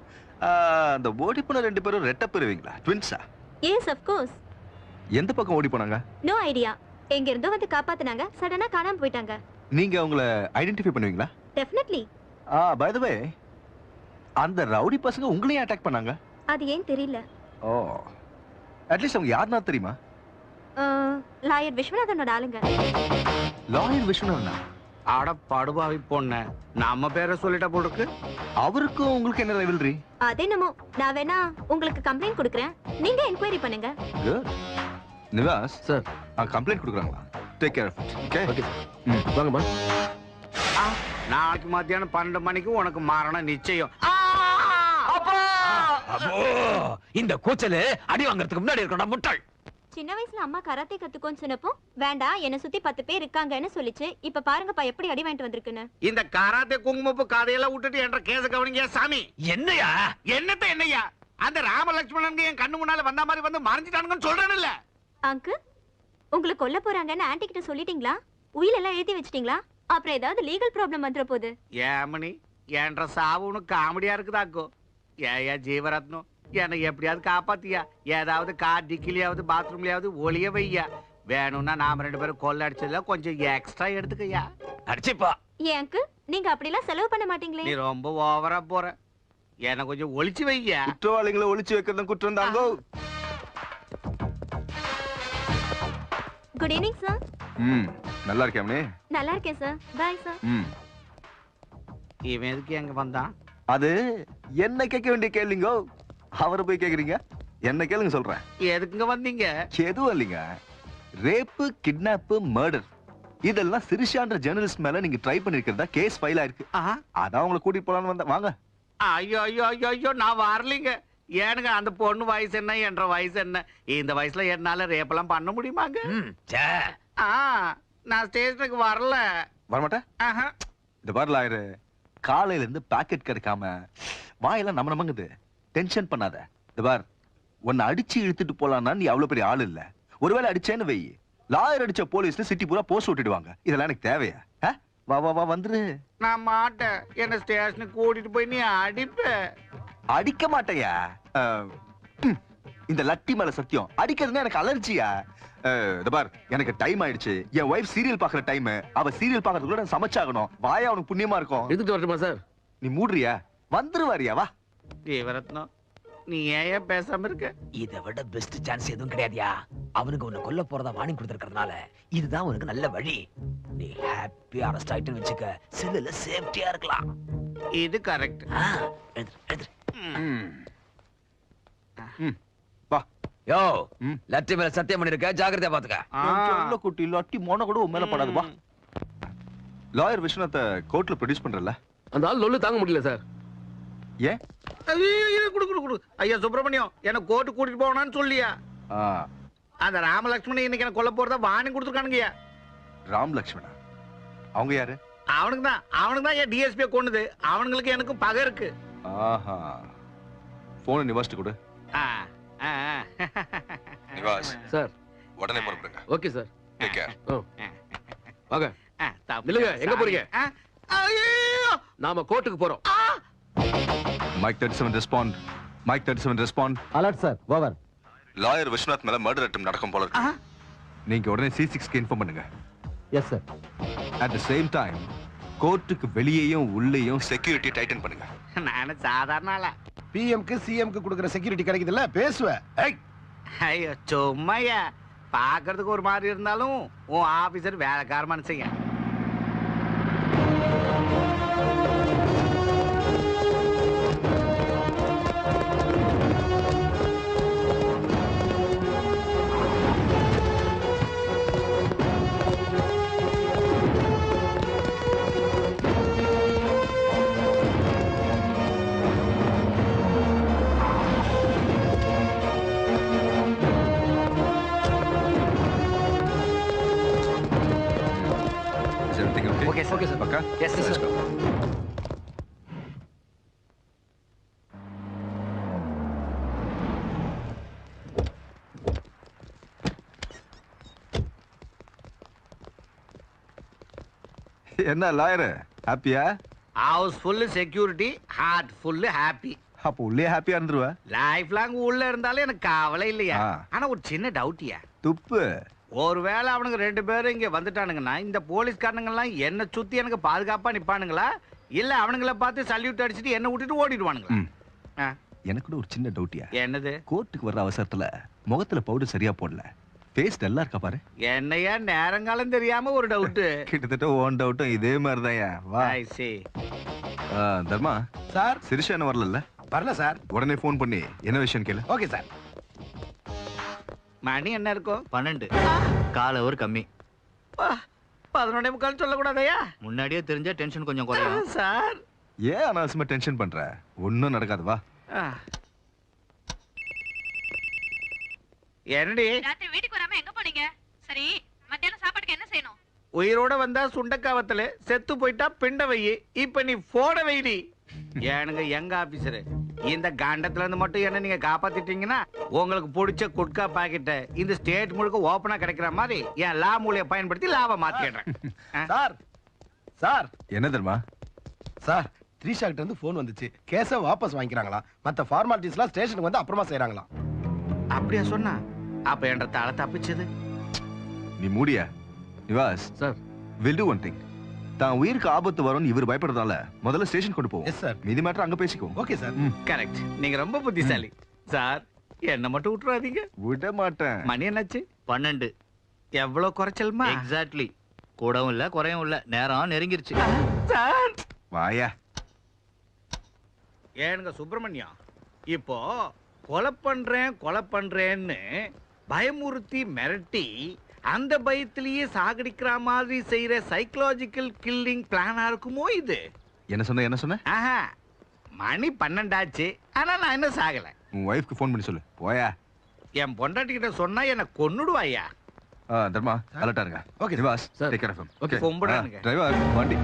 அந்த ஓடி போன 2 பேரும் ரெட்ட பெறுவீங்களா? ட்வின்ஸா? Yes of course. எந்த பக்கம் ஓடி போனாங்க? No idea. எங்க இருந்தோ வந்து காப்பாத்துனாங்க, சடனா காணாம போயிட்டாங்க. நீங்க அவங்கள ஐடென்டிஃபை பண்ணுவீங்களா? டெஃபினெட்லி. பை தி வே, அந்த ரவுடி பசங்க உங்களையும் அட்டாக் பண்ணாங்க? அது ஏன் தெரியல. ஓ, அட்லீஸ்ட் அவங்க யாருன்னா தெரியுமா? லாயர் விஸ்வநாதனோட ஆளுங்க. லாயர் விஸ்வநாதனா? அட படுபாவி பொண்ண, நம்ம பேரை சொல்லிட்ட போல இருக்கு. அவருக்கும் உங்களுக்கு என்ன ரைவல்ரி? அதேனமோ, நான் வேணா உங்களுக்கு கம்ப்ளைண்ட் கொடுக்கறேன், நீங்க என்கொயரி பண்ணுங்க. குட். நிவாஸ் சார், கம்ப்ளைண்ட் கொடுக்குறாங்களா? Take care of it. Okay okay sir. வாங்கம்மா. நாளைக்கு மத்தியானம் 12 மணிக்கு உனக்கு மரணம் நிச்சயம். இந்த கூச்சலு அடி வாங்குறதுக்கு முன்னாடி இருக்கணும் முட்டாள். சின்ன வயசுல அம்மா கராத்தே கத்துக்கோன்னு சொன்னப்போ வேண்டாம், என்ன சுத்தி 10 பேர் இருக்காங்கன்னு சொல்லிச்சு. இப்ப பாருங்கப்பா எப்படி அடி வாங்கிட்டு வந்திருக்குன்னு. இந்த கராத்தே குங்குமப்பு கதையெல்லாம் விட்டுட்டு என்ற கேஸ கவனிங்க சாமி. என்னையா? என்னையா? அந்த ராமலட்சுமணன் என் கண்ணு முன்னால வந்த மாதிரி வந்து மறைஞ்சிட்டானுங்கன்னு சொல்றேன்ல. அங்கிள், உங்களுக்கு கொல்ல போறாங்கன்னு ஆன்ட்டி கிட்ட சொல்லிட்டீங்களா? உயில் எல்லாம் எழுதி வச்சிட்டீங்களா? அப்புறம் ஏதாவது லீகல் ப்ராப்ளம் வந்துற போகுது. ஏமணி, என்ற சாவு உனக்கு காமெடியா இருக்குதாக்கோ? ஏயா ஜீவரத்னம், என்னை எப்படியாவது காப்பாத்தியா? ஏதாவது கார் டிக்கிலியாவது பாத்ரூம்லயாவது ஒளிய வையா. வேணும்னா நாம 2 பேரும் கொள்ள அடிச்சதுல கொஞ்சம் எக்ஸ்ட்ரா எடுத்துக்கயா. அடிச்சுப்பா. ஏன் அங்கிள், நீங்க அப்படிலாம் செலவு பண்ண மாட்டீங்களே? நீ ரொம்ப ஓவரா போற. என்ன கொஞ்சம் ஒளிச்சு வையா. குற்றவாளிகளை ஒளிச்சு வைக்கிறது குற்றம் தாங்கோ. Good evening sir. நல்லா இருக்கேன். நல்லா இருக்கேன் சார். Bye sir. இவன் எதுக்கு எங்க வந்தான்? அது என்ன கேட்க வேண்டிய கேளுங்க. அவரை போய் கேக்குறீங்க? என்ன கேளுங்க சொல்றேன். எதுக்குங்க வந்தீங்க? எதுவும் இல்லைங்க. ரேப்பு, கிட்னாப்பு, மர்டர் இதெல்லாம் சிரிஷான்ற ஜெர்னலிஸ்ட் மேல நீங்க ட்ரை பண்ணிருக்கிறதா கேஸ் ஃபைல் ஆயிருக்கு. அதான் உங்களை கூட்டிட்டு போலான்னு வந்தேன். வாங்க. ஐயோ ஐயோ ஐயோ ஐயோ, நான் வரலீங்க. ஏனுங்க, அந்த பொண்ணு வயசு என்ன, என்ற வயசு என்ன? இந்த வயசுல என்னால ரேப்பெல்லாம் பண்ண முடியுமாங்க? நான் ஸ்டேஷனுக்கு வரல. வரமாட்டேன். இந்த பாருல ஆயிரு, காலையில இருந்து பாக்கெட் கிடைக்காம வாயெல்லாம் நமங்குது. டென்ஷன் பண்ணாத. இந்த பார், உன்னை அடிச்சு இழுத்துட்டு போலான்னா நீ அவ்வளவு பெரிய ஆள் இல்ல. ஒருவேளை அடிச்சேன்னு வை, லாயர் அடிச்ச போலீஸ்ல சிட்டி பூரா போஸ்ட் விட்டுடுவாங்க. இதெல்லாம் எனக்கு தேவையா? வா வா வா வந்துரு. நான் மாட்டேன். என்ன ஸ்டேஷனுக்கு கூட்டிட்டு போய் நீ அடிப்ப. அடிக்க மாட்டேயா? இந்த லட்டி மேல சத்தியம். அடிக்கிறதுனா எனக்கு அலர்ஜியா? இந்த பார், எனக்கு டைம் ஆயிடுச்சு. என் வைஃப் சீரியல் பாக்குற டைம். அவ சீரியல் பாக்குறதுக்குள்ள நான் சமைச்சாகணும். வாயா உனக்கு புண்ணியமா இருக்கும். எடுத்துட்டு வரட்டுமா சார்? நீ மூடுறியா? வந்துருவாரியா? வா. தேவரத்னம், நீ ஏன் பேசாம இருக்க? இதை விட பெஸ்ட் சான்ஸ் எதுவும் கிடையாதுயா. அவனுக்கு உன்னை கொல்ல போறதா வார்னிங் கொடுத்திருக்கிறதுனால இதுதான் உனக்கு நல்ல வழி. நீ ஹாப்பியா அரெஸ்ட் ஆயிட்டு வச்சுக்க, செல்லுல சேஃப்டியா இருக்கலாம். இது கரெக்ட். வா. யோ, லட்டி மேல சத்தியம் பண்ணிருக்க, ஜாக்கிரதையா பாத்துக்க. சொல்ல குட்டி லட்டி மோன கூட உன் மேல படாது. வா. லாயர் விஸ்வநாத கோர்ட்ல ப்ரொடியூஸ் பண்றல? அந்த ஆள் லொல்லு தாங்க முடியல சார். ஏன்? குடு ஐயா சுப்பிரமணியம், என்ன கோர்ட்டு கூட்டிட்டு போனான்னு சொல்லியா? அந்த ராமலட்சுமணன் இன்னைக்கு என்ன கொல்ல போறதா வார்னிங் கொடுத்துருக்கானுங்கய்யா. ராம் லக்ஷ்மணா அவங்க யாரு? அவனுக்கு தான் என் டிஎஸ்பியை கொண்டுது. அவனுங்களுக்கு எனக்கும் பகை இருக்கு. ஆஹா, போனை நிவாஸ்ட்டு கொடு. நிவாஸ் சார் உடனே புறப்படுங்க. Okay sir. Take care. வாங்க. நில்லுங்க, எங்க போறீங்க? நாம கோர்ட்டுக்கு போறோம். Mike 37 respond. Mike 37 respond. Alert sir, over. Lawyer Viswanath மேல மர்டர் அட்டெம்ப்ட் நடக்கும் போல இருக்கு. நீங்க உடனே C6க்கு இன்ஃபார்ம் பண்ணுங்க. Yes sir. At the same time கோர்ட்டுக்கு வெளியேயும் உள்ளேயும் செக்யூரிட்டி டைட்டன் பண்ணுங்க. நான் சாதாரண ஆளா? பிஎம்க்கு சிஎம்க்கு கொடுக்குற செக்யூரிட்டி கிடைக்குதுல்ல, பேசுவேன். ஐயோ சும்மையா, பாக்குறதுக்கு ஒரு மாதிரி இருந்தாலும் உன் ஆபீசர் வேலைக்கார மனுஷங்க. Okay, sir. Okay, sir. Paka? Yes, sir. Let's go. என்ன லாயர் ஹாப்பியா? House full security, heart full happy. அப்போ உள்ளே ஹாப்பியா இருந்துருவ? லைஃப் லாங் உள்ள இருந்தாலும் எனக்கு கவலை இல்லையா. ஆனா ஒரு சின்ன டவுட்டியா. துப்பு. ஒருவேளை அவனுங்க 2 பேரும் இங்க வந்துட்டானுங்கன்னா இந்த போலீஸ்காரனுங்க எல்லாம் என்ன சுத்தி எனக்கு பாதுகாப்பா நிப்பானுங்களா, இல்ல அவனுங்கள பார்த்து சல்யூட் அடிச்சிட்டு என்ன விட்டுட்டு ஓடிடுவானுங்களா? எனக்கு கூட ஒரு சின்ன டவுட்டியா. என்னது? கோர்ட்டுக்கு வர்ற அவசரத்துல முகத்துல பவுடர் சரியா போடல, ஃபேஸ் நல்லா இருக்கா பாரு. என்னையா நேரங்காலம் தெரியாம ஒரு டவுட். கிட்டத்தட்ட ஓன் டவுட்டும் இதே மாதிரி தான். வா. ஐ see. தர்மா சார். சிரிஷா என்ன வரல? வரல சார். உடனே ஃபோன் பண்ணி என்ன விஷயம் கேளு. Okay sir. மணி என்ன இருக்கும்? 12. கால ஒரு கம்மி. 11:45 சொல்லக்கூடாதயா? முன்னாடியே தெரிஞ்சா டென்ஷன் கொஞ்சம் குறையும் சார். ஏன் அனாவசியமா டென்ஷன் பண்ற? ஒன்னும் நடக்காது, வா. என்னடி ராத்திரி வீட்டுக்கு வராம எங்க போனீங்க? சரி, மத்தியானம் சாப்பாட்டுக்கு என்ன செய்யணும்? உயிரோட வந்தா சுண்டக்காவத்துல, செத்து போயிட்டா பிண்ட வை. இப்ப நீ போட வைடி. ஏனுங்க எங்க ஆபீசர், இந்த காண்டத்துல இருந்து மட்டும் என்ன நீங்க காப்பாத்திட்டீங்கன்னா உங்களுக்கு பிடிச்ச குட்கா பாக்கெட்ட இந்த ஸ்டேட் முழுக்க ஓபனா கிடைக்கிற மாதிரி என் லா மூலையை பயன்படுத்தி லாபம் மாத்திடுறேன். சார். சார். என்ன தர்மா? சார், த்ரீஷா கிட்ட இருந்து போன் வந்துச்சு. கேஸை வாபஸ் வாங்கிக்கிறாங்களா, மத்த ஃபார்மாலிட்டிஸ்லாம் ஸ்டேஷனுக்கு வந்து அப்புறமா செய்யறாங்களா. அப்படியா சொன்னா? அப்ப என்ற தலை தப்பிச்சது. நீ மூடியா? Nivas sir, will do one thing. தான் உயிருக்கு ஆபத்து வரும்னு இவர் பயப்படுறதால முதல்ல ஸ்டேஷன் கொண்டு போவோம். Yes sir. மீதி மேட்டர் அங்க பேசிக்கோ. Okay sir. கரெக்ட். நீங்க ரொம்ப புத்திசாலி சார். என்ன மட்டும் விட்டுறாதீங்க. விட மாட்டேன். மணி என்னாச்சு? 12. எவ்வளவு குறைச்சல்மா? எக்ஸாக்ட்லி. கூடவும் இல்ல குறையும் இல்ல, நேரம் நெருங்கிருச்சு. சார் வாயா. ஏனுங்க சுப்பிரமணியம், இப்போ கொலை பண்றேன்னு பயமுறுத்தி மிரட்டி அந்த பயத்திலேயே சாகடிக்கிற மாதிரி செய்யற சைக்கலாஜிக்கல் கில்லிங் பிளானா இருக்குமோ இது? என்ன சொன்ன? ஆஹா, மணி 12 ஆச்சு, ஆனா நான் என்ன சாகல. உன் வைஃப்க்கு ஃபோன் பண்ணி சொல்லு. போயா. என் பொண்டாட்டி கிட்ட சொன்னா என்ன கொன்னுடுவாயா. தர்மா அலர்ட்டா இருங்க. Okay Nivas sir. Take care of him. Okay கும்பிடுறானுங்க. டிரைவர் வண்டி.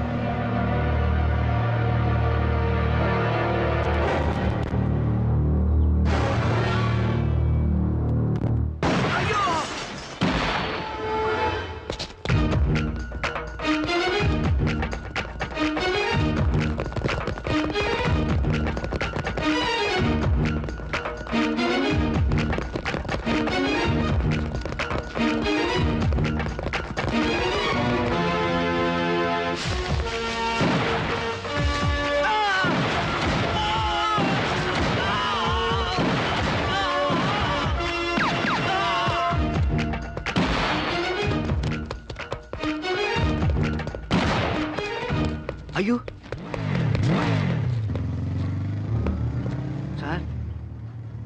ஐயோ சார்,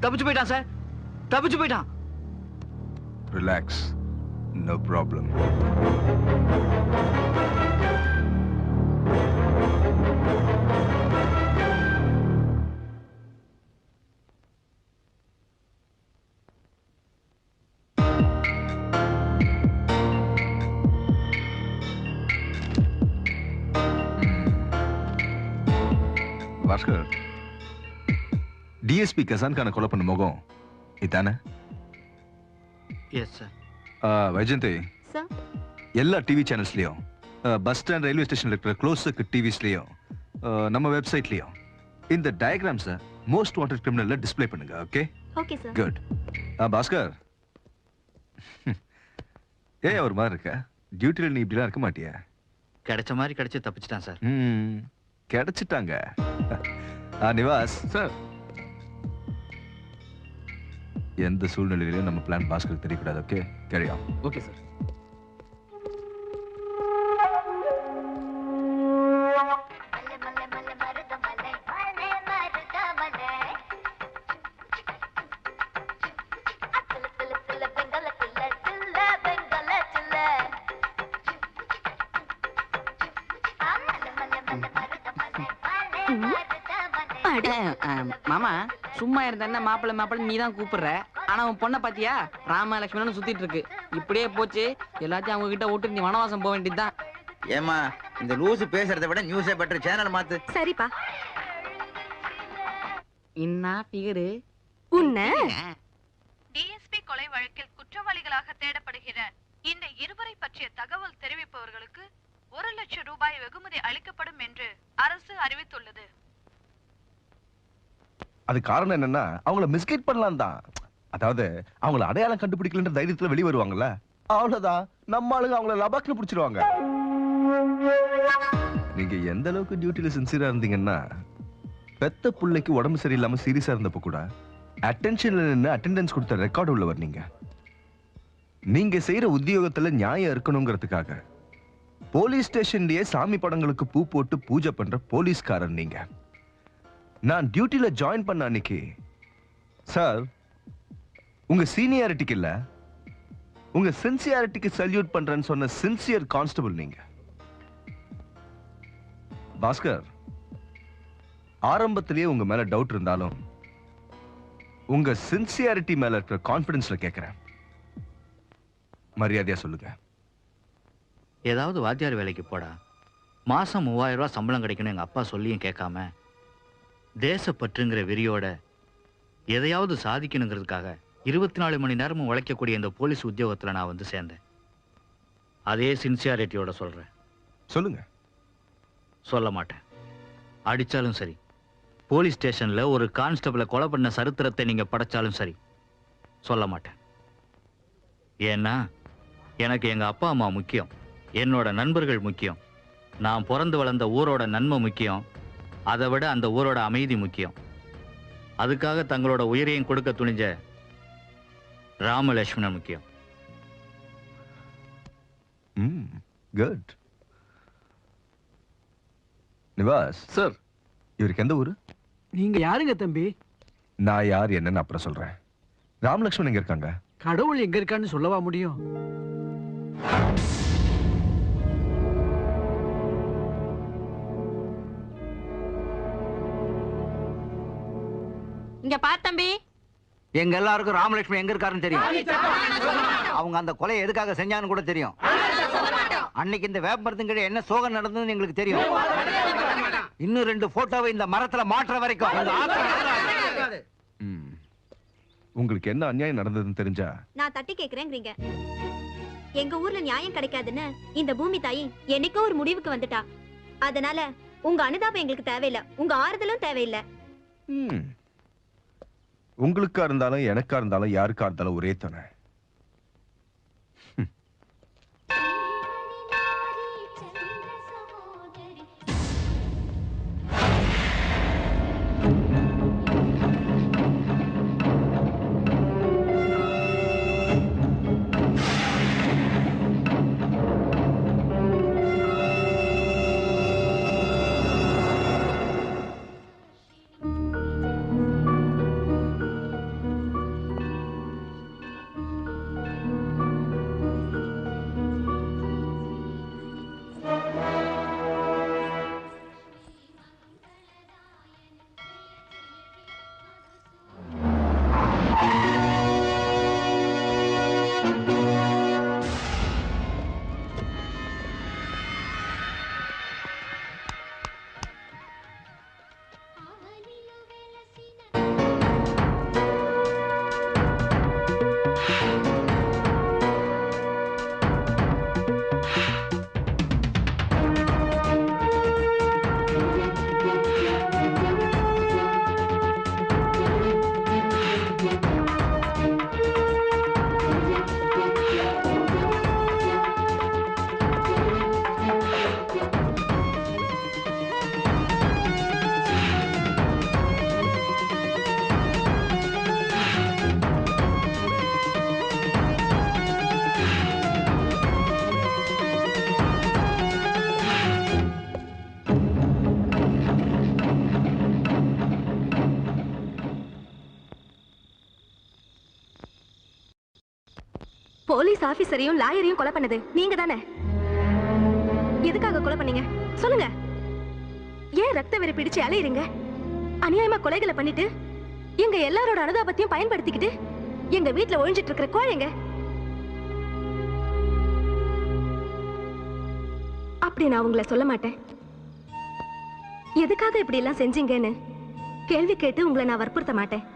தப்பிச்சு போயிட்டான் சார், தப்பிச்சு போயிட்டான். Relax, no problem. Bhaskar, DSP கசான்கான கொலை பண்ண முகம் இதானே? Yes sir. வைஜெயந்தி, சார் எல்லா டிவி சேனல்ஸ்லயும், பஸ் ஸ்டாண்ட், ரயில்வே ஸ்டேஷன்ல இருக்கிற க்ளோஸ் சர்க்கிட் டிவிஸ்லயும், நம்ம வெப்சைட்லயும் இந்த டயக்ராம்ஸை மோஸ்ட் வாண்டட் கிரிமினல்ல டிஸ்ப்ளே பண்ணுங்க. Okay okay sir. Good. Bhaskar, ஏன் ஒரு மாதிரி இருக்க? டியூட்டில நீ இப்படிலாம் இருக்க மாட்டியா? கிடைச்ச மாதிரி கிடைச்சு தப்பிச்சிட்டான் சார். கிடைச்சிட்டாங்க. நிவாஸ் சார், எந்த சூழ்நிலையிலும் நம்ம பிளான் பாஸ்கருக்கு தெரியக்கூடாது. Okay, carry on. Okay sir. மாமா சும்மா இருந்த மாப்பிள்ள மாப்பிள்ள நீ தான் கூப்பிடுற. ஆனா உன் பொண்ணை பாத்தியா? ராம லட்சுமணன் சுத்திட்டு இருக்கு. இப்படியே போச்சு எல்லாத்தையும் அவங்க கிட்ட விட்டு நீ வனவாசம் போக வேண்டியதுதான். ஏமா இந்த லூசு பேசுறதை விட நியூஸே பெட்டர், சேனல் மாத்து. சரிப்பா. என்ன பிகரு உன்ன டிஎஸ்பி கொலை வழக்கில் குற்றவாளிகளாக தேடப்படுகிற இந்த இருவரை பற்றிய தகவல் தெரிவிப்பவர்களுக்கு 1 லட்சம் ரூபாய் வெகுமதி அளிக்கப்படும் என்று அரசு அறிவித்துள்ளது. அது காரணம் என்னன்னா அவங்கள மிஸ்கைட் பண்ணலாம் தான். அதாவது அவங்கள அடையாளம் கண்டுபிடிக்கலன்ற தைரியத்துல வெளியே வருவாங்கல்ல, அவ்வளவுதான். நம்ம ஆளுங்க அவங்கள லபாக்னு பிடிச்சிருவாங்க. நீங்க எந்த அளவுக்கு டியூட்டில சின்சியரா இருந்தீங்கன்னா, பெத்த பிள்ளைக்கு உடம்பு சரியில்லாம சீரியஸா இருந்தப்ப கூட அட்டென்ஷன்ல நின்று அட்டெண்டன்ஸ் கொடுத்த ரெக்கார்டு உள்ளவர் நீங்க. நீங்க செய்யற உத்தியோகத்துல நியாயம் இருக்கணுங்கிறதுக்காக போலீஸ் ஸ்டேஷன்லயே சாமி படங்களுக்கு பூ போட்டு பூஜை பண்ற போலீஸ்காரன் நீங்க. நான் டியூட்டில ஜாயின் பண்ண அன்னைக்கு சார், உங்க சீனியாரிட்டிக்கு இல்ல, உங்க சின்சியாரிட்டிக்கு சல்யூட் பண்றேன்னு சொன்ன சின்சியர் கான்ஸ்டபிள் நீங்க. பாஸ்கர், ஆரம்பத்திலேயே உங்க மேல டவுட் இருந்தாலும் உங்க சின்சியாரிட்டி மேல இருக்கிற கான்பிடன்ஸ்ல கேட்கிறேன். மரியாதையா சொல்லுங்க. ஏதாவது வாத்தியார் வேலைக்கு போடா, மாசம் 3000 ரூபாய் சம்பளம் கிடைக்கணும் எங்க அப்பா சொல்லியும் கேட்காம, தேசப்பற்றுங்கிற வெறியோட எதையாவது சாதிக்கணுங்கிறதுக்காக 24 மணி நேரமும் உழைக்கக்கூடிய இந்த போலீஸ் உத்தியோகத்துல நான் வந்து சேர்ந்தேன். அதே சின்சியாரிட்டியோட சொல்றேன். சொல்லுங்க. சொல்ல மாட்டேன். அடிச்சாலும் சரி, போலீஸ் ஸ்டேஷன்ல ஒரு கான்ஸ்டபிளை கொலை பண்ண சரித்திரத்தை நீங்க படைச்சாலும் சரி, சொல்ல மாட்டேன். ஏன்னா எனக்கு எங்க அப்பா அம்மா முக்கியம், என்னோட நண்பர்கள் முக்கியம், நான் பிறந்து வளர்ந்த ஊரோட நன்மை முக்கியம், அதை விட அந்த ஊரோட அமைதி முக்கியம். அதுக்காக தங்களோட உயிரையும் கொடுக்க துணிஞ்ச ராமலட்சுமணன் முக்கியம். குட். நிவாஸ் சார், இவருக்கு எந்த ஊரு? நீங்க யாருங்க தம்பி? நான் யார் என்னன்னு அப்புறம் சொல்றேன். ராமலட்சுமணன் எங்க இருக்காங்க? கடவுள் எங்க இருக்கான்னு சொல்லவா முடியும்? இங்க பார் தம்பி, எங்க எல்லாருக்கும் ராமலட்சுமி எங்க இருக்காருன்னு தெரியும். அவங்க அந்த கொலை எதுக்காக செஞ்சான்னு கூட தெரியும். அன்னைக்கு இந்த வேப்பமரத்துங்கிட்ட என்ன சோகம் நடந்ததுன்னு எங்களுக்கு தெரியும். இன்னும் 2 போட்டோவை இந்த மரத்துல மாற்ற வரைக்கும் உங்களுக்கு என்ன அநியாயம் நடந்ததுன்னு தெரிஞ்சா நான் தட்டி கேக்குறேங்கிறீங்க. எங்க ஊர்ல நியாயம் கிடைக்காதுன்னு இந்த பூமி தாயி என்னைக்கோ ஒரு முடிவுக்கு வந்துட்டா. அதனால உங்க அனுதாபம் எங்களுக்கு தேவையில்லை, உங்க ஆறுதலும் தேவையில்லை. உங்களுக்கா இருந்தாலும் எனக்கா இருந்தாலும் யாருக்கா இருந்தாலும் ஒரே துணை. போலீஸ் ஆபீசரையும் லாயரையும் கொலை பண்ணது நீங்க தானே? எதுக்காக கொலை பண்ணீங்க சொல்லுங்க. ஏன் ரத்த வெறி பிடிச்சு அலையுறீங்க? அநியாயமா கொலைகளை பண்ணிட்டு எங்க எல்லாரோட அனுதாபத்தையும் பயன்படுத்திக்கிட்டு எங்க வீட்டுல ஒழிஞ்சிட்டு இருக்கிற கோழைங்க. அப்படி நான் உங்களை சொல்ல மாட்டேன். எதுக்காக இப்படி எல்லாம் செஞ்சீங்கன்னு கேள்வி கேட்டு உங்களை நான் வற்புறுத்த மாட்டேன்.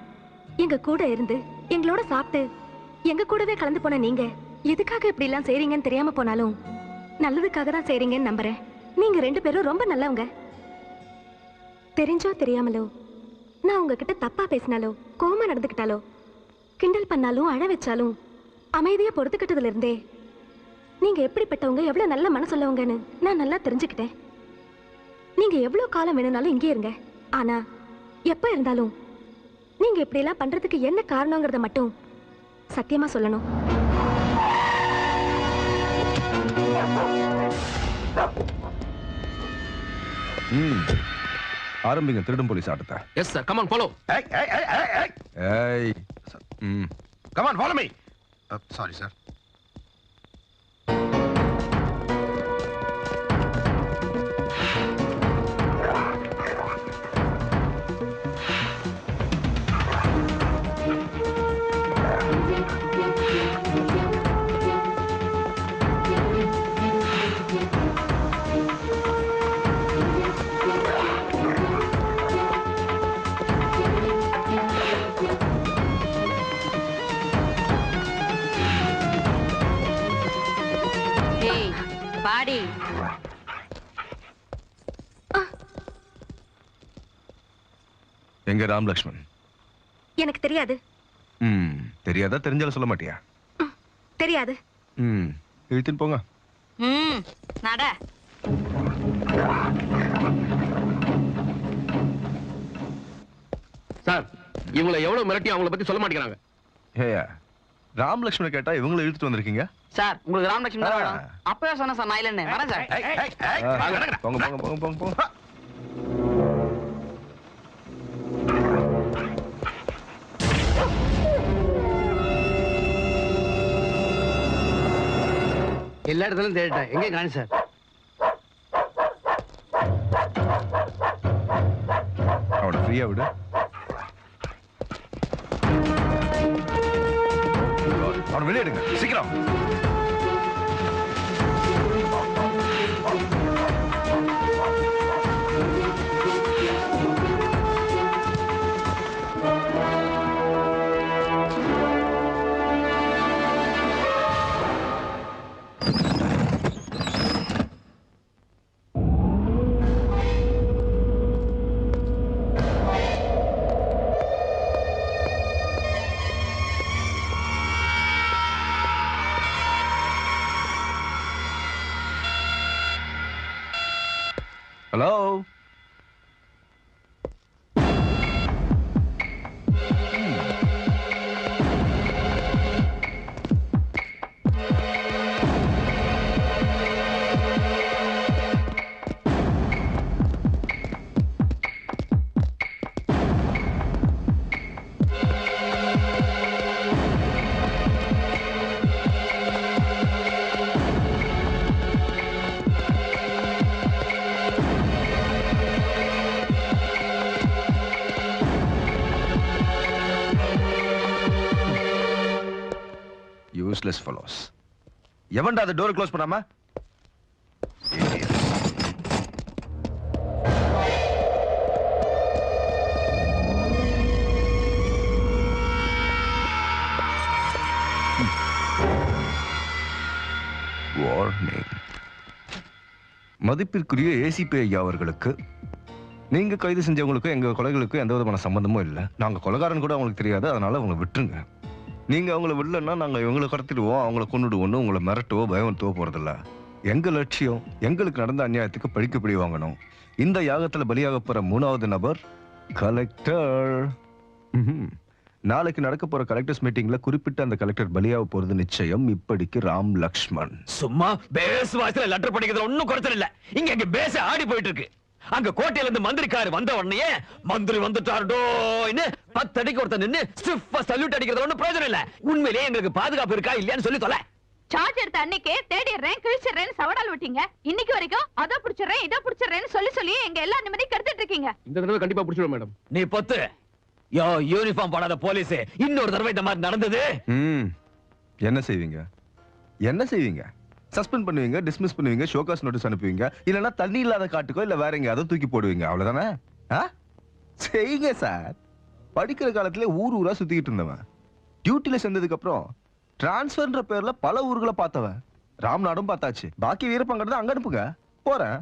எங்க கூட இருந்து எங்களோட சாப்பிட்டு எங்க கூடவே கலந்து போன நீங்க எதுக்காக இப்படி எல்லாம் செய்றீங்கன்னு தெரியாம போனாலும் நல்லதுக்காக தான் செய்றீங்கன்னு நம்புறேன். நீங்க 2 பேரும் ரொம்ப நல்லவங்க. தெரிஞ்சோ தெரியாமலோ நான் உங்ககிட்ட தப்பா பேசினாலோ கோவமா நடந்துக்கிட்டாலோ கிண்டல் பண்ணாலும் அழ வச்சாலும் அமைதியா பொறுத்துக்கிட்டதுல இருந்தே நீங்க எப்படிப்பட்டவங்க, எவ்வளவு நல்ல மனசுள்ளவங்கன்னு நான் நல்லா தெரிஞ்சுக்கிட்டேன். நீங்க எவ்வளவு காலம் வேணும்னாலும் இங்கே இருங்க. ஆனா எப்ப இருந்தாலும் நீங்க இப்படி எல்லாம் பண்றதுக்கு என்ன காரணங்கிறத மட்டும் சத்தியமா சொல்லணும். ஆரம்பிங்க திருடும் போலீஸ் ஆட்டத்தை. Yes sir, come on follow. ஏய் come on follow me. Sorry sir. Body எங்க ராம் லக்ஷ்மன்? எனக்கு தெரியாது. தெரியாதா? தெரிஞ்சாலும் சொல்ல மாட்டியா? தெரியாது. இழுத்துன்னு போங்க. நட. சார், இவங்களை எவ்வளவு மிரட்டி அவங்கள பத்தி சொல்ல மாட்டேங்கிறாங்க. ஏயா ராம் லக்ஷ்மன் கேட்டா இவங்களை இழுத்துட்டு வந்திருக்கீங்க? சார், உங்களுக்கு ராம் லட்சுமி தான் வேணும். அப்பவே சொன்ன சார், நான் இல்லன்னு வரேன் சார். போங்க போங்க போங்க போங்க போங்க. எல்லா இடத்துலயும் தேடிட்டேன், எங்கே காணி சார்? அவனை ஃப்ரீயா விடு. அவனை வெளியே எடுங்க சீக்கிரம். Hello, useless fellows. எவன்டா அந்த டோர் க்ளோஸ் பண்ணாம? வார்னிங். மதிப்பிற்குரிய ஏசிபி ஐயா அவர்களுக்கு நீங்க கைது செஞ்சவங்களுக்கும் எங்க கொலைகளுக்கும் எந்த விதமான சம்பந்தமும் இல்லை. நாங்க கொலைகாரன் கூட அவங்களுக்கு தெரியாது, அதனால அவங்களை விட்டுருங்க. நீங்க அவங்கள விடலன்னா நாங்க இவங்களை கடத்திடுவோம், அவங்கள கொண்டுடுவோம்னு உங்களை மிரட்டவோ பயமுறுத்தவோ போறதில்ல. எங்க லட்சியம் எங்களுக்கு நடந்த அநியாயத்துக்கு பழிக்கப்படி வாங்கணும். இந்த யாகத்துல பலியாக போற 3வது நபர் கலெக்டர். நாளைக்கு நடக்க போற கலெக்டர்ஸ் மீட்டிங்ல குறிப்பிட்ட அந்த கலெக்டர் பலியாக போறது நிச்சயம். இப்படிக்கு ராம் லக்ஷ்மண். சும்மா பேஸ் வாய்ஸ்ல லெட்டர் படிக்கிறதுல ஒண்ணும் குறைச்சல் இல்ல. இங்க பேச ஆடி போயிட்டு இருக்கு. அங்க கோட்டையில இருந்து மந்திரிக்காரு வந்த உடனே மந்திரி வந்துட்டாருடோன்னு 10 அடிக்கு ஒருத்தர் நின்னு ஸ்டிஃபா சல்யூட் அடிக்கிறது ஒண்ணும் பிரயோஜனம் இல்ல. உண்மையிலேயே எங்களுக்கு பாதுகாப்பு இருக்கா இல்லையான்னு சொல்லி தொலை. சார்ஜ் எடுத்த அன்னைக்கே தேடிடுறேன் கிழிச்சிடுறேன்னு சவடால் விட்டீங்க. இன்னைக்கு வரைக்கும் அதை பிடிச்சிடுறேன் இதை பிடிச்சிடுறேன்னு சொல்லி எங்க எல்லா நிம்மதியும் கெடுத்துட்டு இருக்கீங்க. இந்த தடவை கண்டிப்பா பிடிச்சிடுவோம் மேடம். நீ பொத்து. யோ யூனிஃபார்ம் போடாத போலீஸ் இன்னொரு தடவை இந்த மாதிரி நடந்தது. என்ன செய்வீங்க? என்ன செய்வீங்க? சஸ்பெண்ட் பண்ணுவீங்க, டிஸ்மிஸ் பண்ணுவீங்க, ஷோகாஸ் நோட்டீஸ் அனுப்புவீங்க, இல்லனா தண்ணி இல்லாத காட்டுக்கோ இல்ல வேற எங்கயாவது தூக்கி போடுவீங்க. அவ்வளவுதானே? செய்யுங்க சார். படிக்கிற காலத்துல ஊர் ஊரா சுத்திக்கிட்டு இருந்தவன் டியூட்டில சேர்ந்ததுக்கு அப்புறம் டிரான்ஸ்பர்ன்ற பேர்ல பல ஊர்களை பார்த்தவன். ராம்நாடும் பார்த்தாச்சு. பாக்கி வீரப்பங்கிறது அங்க அனுப்புங்க, போறேன்.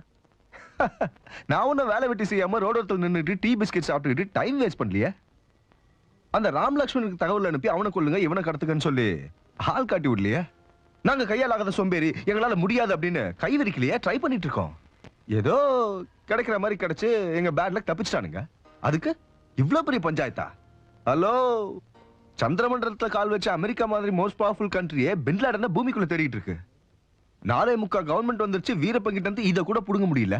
நான் ஒன்னும் வேலை வெட்டி செய்யாம ரோடோரத்தில் நின்றுட்டு டீ பிஸ்கெட் சாப்பிட்டுக்கிட்டு டைம் வேஸ்ட் பண்ணலையே. அந்த ராம் லக்ஷ்மணுக்கு தகவல் அனுப்பி அவனை கொல்லுங்க இவனை கடத்துக்கன்னு சொல்லி ஆள் காட்டி விடலையே. நாங்க கையால் ஆகாத சோம்பேறி, எங்களால முடியாது அப்படின்னு கை விரிக்கலையே. ட்ரை பண்ணிட்டு இருக்கோம். ஏதோ கிடைக்கிற மாதிரி கிடைச்சு எங்க பேட் லக் தப்பிச்சிட்டானுங்க. அதுக்கு இவ்வளவு பெரிய பஞ்சாயத்தா? ஹலோ, சந்திரமண்டலத்துல கால் வச்ச அமெரிக்கா மாதிரி மோஸ்ட் பவர்ஃபுல் கண்ட்ரியே பின்லாடனை பூமிக்குள்ள தேடிட்டு இருக்கு. 4.25 கவர்மெண்ட் வந்துருச்சு. வீரப்பங்கிட்ட இருந்து இதை கூட புடுங்க முடியல.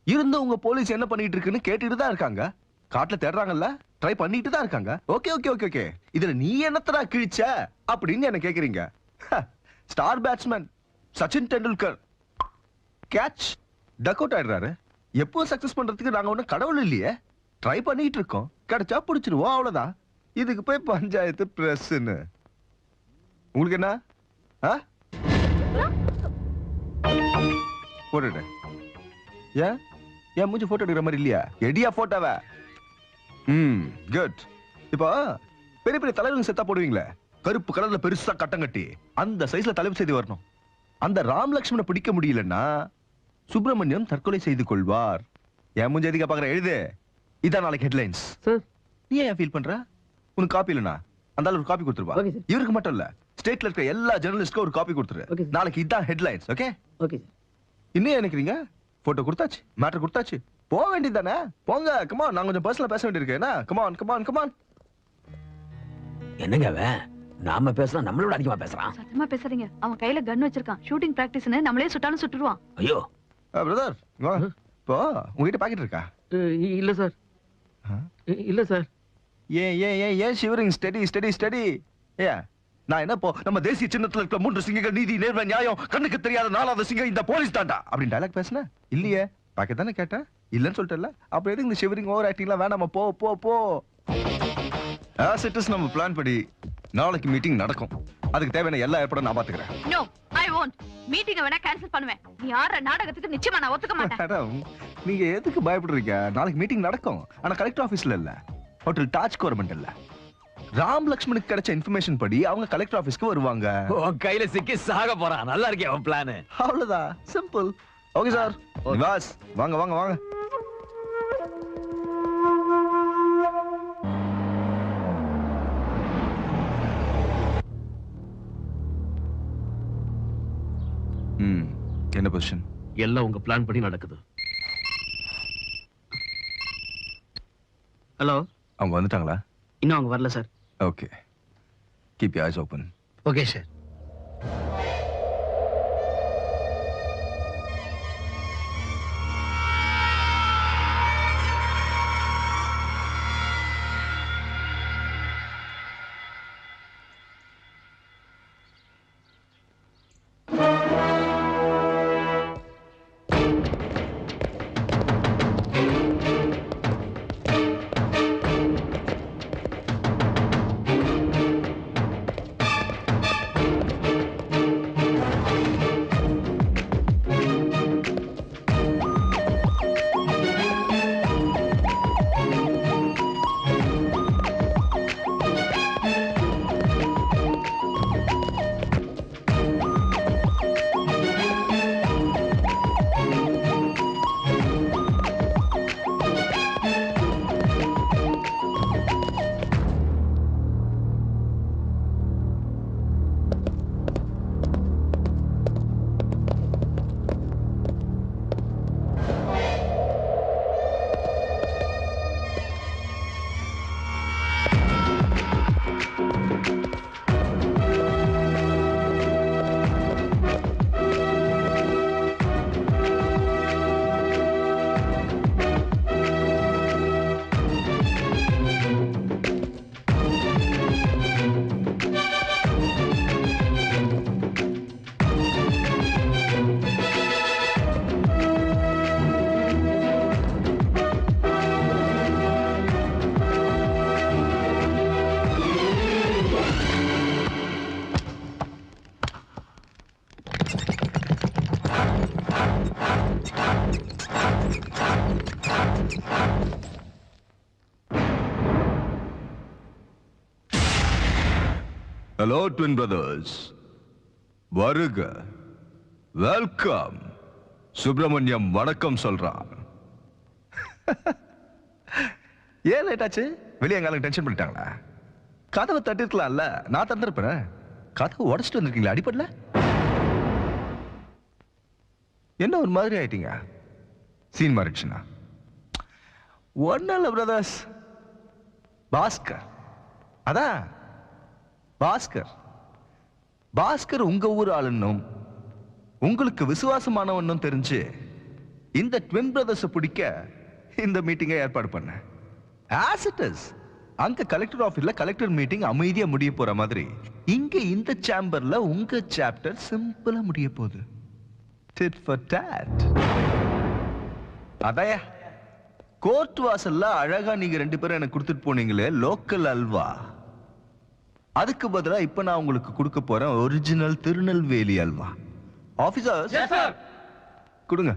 இருந்த உங்க போலீஸ் என்ன பண்ணிட்டு இருக்குன்னு கேட்டுட்டு தான் இருக்காங்க. காட்டுல தேடுறாங்கல்ல, ட்ரை பண்ணிட்டு தான் இருக்காங்க. Okay okay okay okay. இதுல நீ என்னத்தடா கிழிச்ச அப்படின்னு என்ன கேக்குறீங்க? Star batsman Sachin Tendulkar catch duck out ஆயிடுறாரு. எப்போ சக்சஸ் பண்றதுக்கு நாங்க ஒன்னும் கடவுள் இல்லையே. ட்ரை பண்ணிட்டு இருக்கோம், கிடைச்சா பிடிச்சிருவோம், அவ்வளவுதான். இதுக்கு போய் பஞ்சாயத்து பிரஸ்ன்னு உங்களுக்கு என்ன? போட்டுட்டேன். ஏன் ஏன் மூஞ்சி போட்டோ எடுக்கிற மாதிரி இல்லையா? எடியா போட்டோவ. குட். இப்போ பெரிய பெரிய தலைவர்கள் செத்தா போடுவீங்களே, கருப்பு கலர்ல பெருசா கட்டம் கட்டி அந்த சைஸ்ல தலைப்பு செய்து வரணும். அந்த ராம் லக்ஷ்மணை பிடிக்க முடியலன்னா சுப்பிரமணியம் தற்கொலை செய்து கொள்வார். என் மூஞ்சி எதுக்கா பாக்குற? எழுது. இதான் நாளைக்கு ஹெட்லைன்ஸ். நீ ஏன் ஃபீல் பண்ற? உனக்கு காப்பி இல்லனா அந்த ஒரு காப்பி கொடுத்துருவா. இவருக்கு மட்டும் இல்ல, ஸ்டேட்ல இருக்க எல்லா ஜெர்னலிஸ்ட்க்கும் ஒரு காப்பி கொடுத்துரு. நாளைக்கு இதான் ஹெட்லைன்ஸ். Okay okay. இன்னும் நினைக்கிறீங்க? போட்டோ கொடுத்தாச்சு, மேட்டர் கொடுத்தாச்சு, போக வேண்டியதானே? போங்க. கமான், நான் கொஞ்சம் பர்சனலா பேச வேண்டியிருக்கு. என்ன? Come on come on come on. என்னங்க அவன் நாம பேசுறோம், நம்மளோட அதிகமா பேசுறான். சத்தமா பேசுறீங்க. அவன் கையில கன் வச்சிருக்கான். ஷூட்டிங் பிராக்டிஸ்னு நம்மளே சுட்டாலும் சுட்டுருவான். ஐயோ பிரதர், இப்போ உங்ககிட்ட பாக்கெட் இருக்கா? இல்ல சார். இல்ல சார். ஏன் ஏன் ஏன் ஏன் ஷிவரிங்? Study study study. ஏன் நான் என்ன இப்போ நம்ம தேசிய சின்னத்துல இருக்க 3 சிங்கங்கள் நீதி நேர்மை நியாயம் கண்ணுக்கு தெரியாத 4வது சிங்கம் இந்த போலீஸ் தாண்டா அப்படின்னு டயலாக் பேசுனேன் இல்லையே? பாக்கெட் தானே கேட்டேன், இல்லன்னு சொல்லிட்டல. அப்புறம் எதுக்கு இந்த ஷிவரிங் ஓவர் ஆக்டிங்லாம் வேணாமா? போ போ போ. ஆஸ் இட் இஸ் நம்ம பிளான் படி நாளைக்கு மீட்டிங் நடக்கும். அதுக்கு தேவையான எல்லா ஏற்பாடும் நான் பாத்துக்கிறேன். No I want. மீட்டிங்கை வேணா கேன்சல் பண்ணுவேன். நீ ஆற நாடகத்துக்கு நிச்சயமா நான் ஒத்துக்க மாட்டேன். மேடம், நீங்க எதுக்கு பயப்படுறீங்க? நாளைக்கு மீட்டிங் நடக்கும். ஆனா கலெக்டர் ஆபீஸ்ல இல்ல, ஹோட்டல் தாஜ் கவர்மெண்ட் இல்ல. ராம் லக்ஷ்மணுக்கு கிடைச்ச இன்ஃபர்மேஷன் படி அவங்க கலெக்டர் ஆபீஸ்க்கு வருவாங்க. கையில சிக்கி சாக போறான். நல்லா இருக்கே அவன் பிளான். அவ்வளவுதான், சிம்பிள். Okay sir. நிவாஸ், வாங்க வாங்க வாங்க. என்ன பொசிஷன்? எல்லாம் உங்க பிளான் படி நடக்குது. ஹலோ, அவங்க வந்துட்டாங்களா? இன்னும் அவங்க வரல sir. Okay, keep your eyes open. Okay sir. Hello twin brothers, வருக, வெல்கம். சுப்பிரமணியம் வணக்கம் சொல்றான். ஏன் லேட் ஆச்சு? வெளியே எங்காலும் டென்ஷன் பண்ணிட்டாங்களா? கதவை தட்டிருக்கலாம்ல, நான் தந்திருப்பேன். கதவை உடச்சிட்டு வந்திருக்கீங்களா? அடிப்படல என்ன ஒரு மாதிரி ஆயிட்டீங்க? சீன் மாறிடுச்சுனா? ஒன்னும் இல்ல பிரதர்ஸ், பாஸ்கர். அதான் பாஸ்கர். பாஸ்கர் உங்க ஊர் ஆளுன்னும் உங்களுக்கு விசுவாசமானவன்னும் தெரிஞ்சு இந்த ட்வின் பிரதர்ஸ் பிடிக்க இந்த மீட்டிங்கை ஏற்பாடு பண்ண. As it is, அங்க கலெக்டர் ஆபீஸ்ல கலெக்டர் மீட்டிங் அமைதியா முடிய போற மாதிரி இங்க இந்த சேம்பர்ல உங்க சாப்டர் சிம்பிளா முடிய போகுது. Tit for tat. அதையா கோர்ட் வாசல்ல அழகா நீங்க 2 பேரும் எனக்கு கொடுத்துட்டு போனீங்களே லோக்கல் அல்வா, அதுக்கு பதிலா இப்ப நான் உங்களுக்கு கொடுக்க போறேன் ஒரிஜினல் திருநெல்வேலி அல்வா. ஆபீசர்ஸ் கொடுங்க.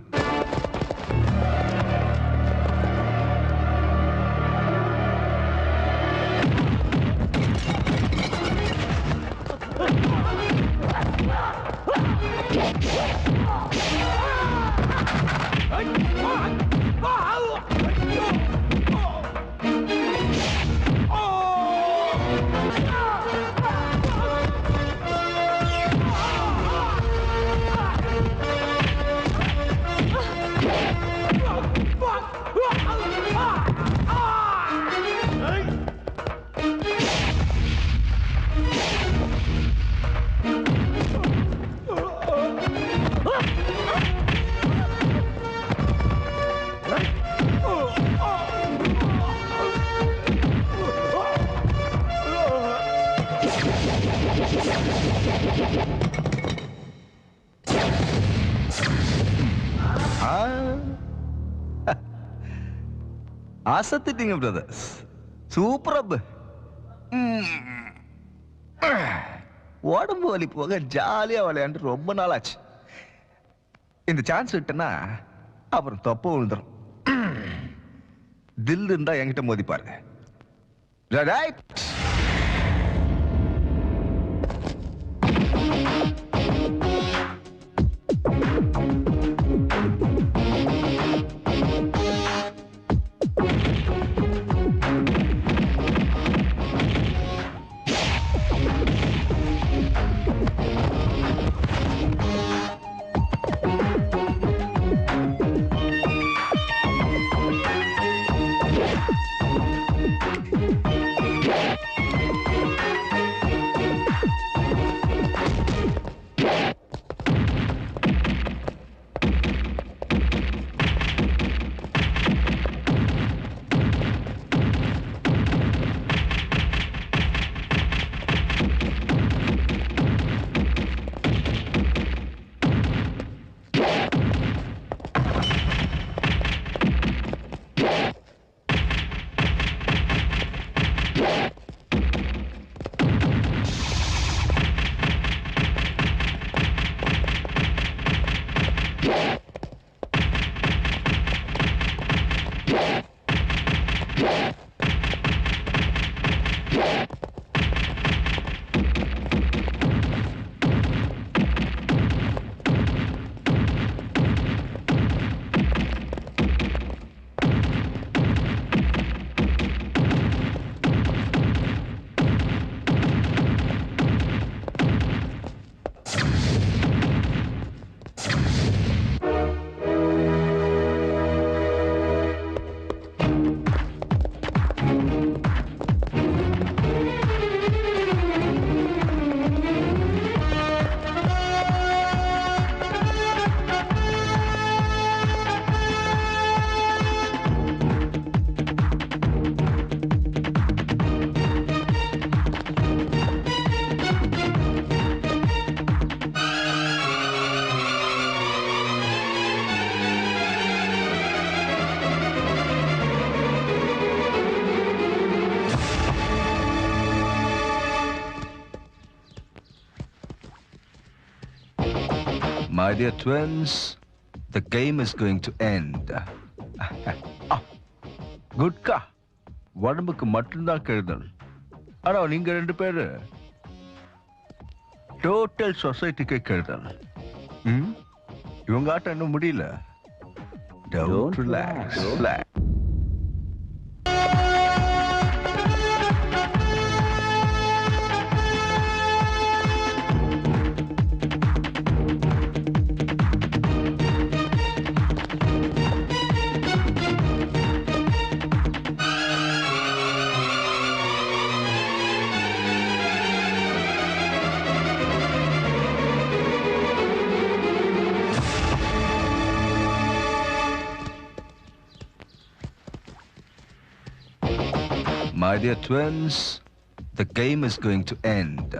அசத்திட்டீங்க பிரதர்ஸ், சூப்பர். உடம்பு வலி போக ஜாலியா விளையாண்டு ரொம்ப நாள் ஆச்சு. இந்த சான்ஸ் விட்டனா அப்புறம் தொப்ப விழுந்துரும். தில் இருந்தா என்கிட்ட மோதி பாருங்க. Right? My dear twins, the game is going to end. Gutka உடம்புக்கு மட்டும்தான் கெடுதல். ஆனா நீங்க 2 பேரு டோட்டல் சொசைட்டிக்கு கெடுதல். இவங்க ஆட்டம் இன்னும் முடியல. Don't relax. Relax. My dear twins, the game is going to end.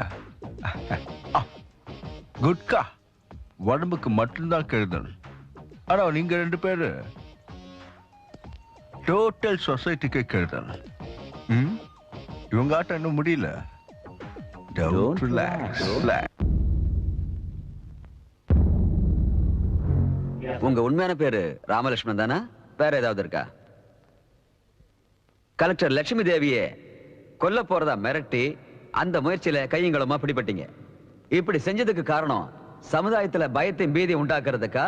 Gutka உடம்புக்கு மட்டும்தான் கெடுதல். ஆனா நீங்க 2 பேரு டோட்டல் சொசைட்டிக்கு கெடுதல். இவங்க ஆட்டம் இன்னும் முடியல. Don't relax. உங்க உண்மையான பேரு ராமலட்சுமணன் தானா? வேற ஏதாவது இருக்கா? கலெக்டர் லட்சுமி தேவியே கொல்ல போறதா மிரட்டி அந்த முயற்சியில கையங்களமா பிடிபட்டீங்க. இப்படி செஞ்சதுக்கு காரணம் சமுதாயத்துல பயத்தையும் பீதியை உண்டாக்குறதுக்கா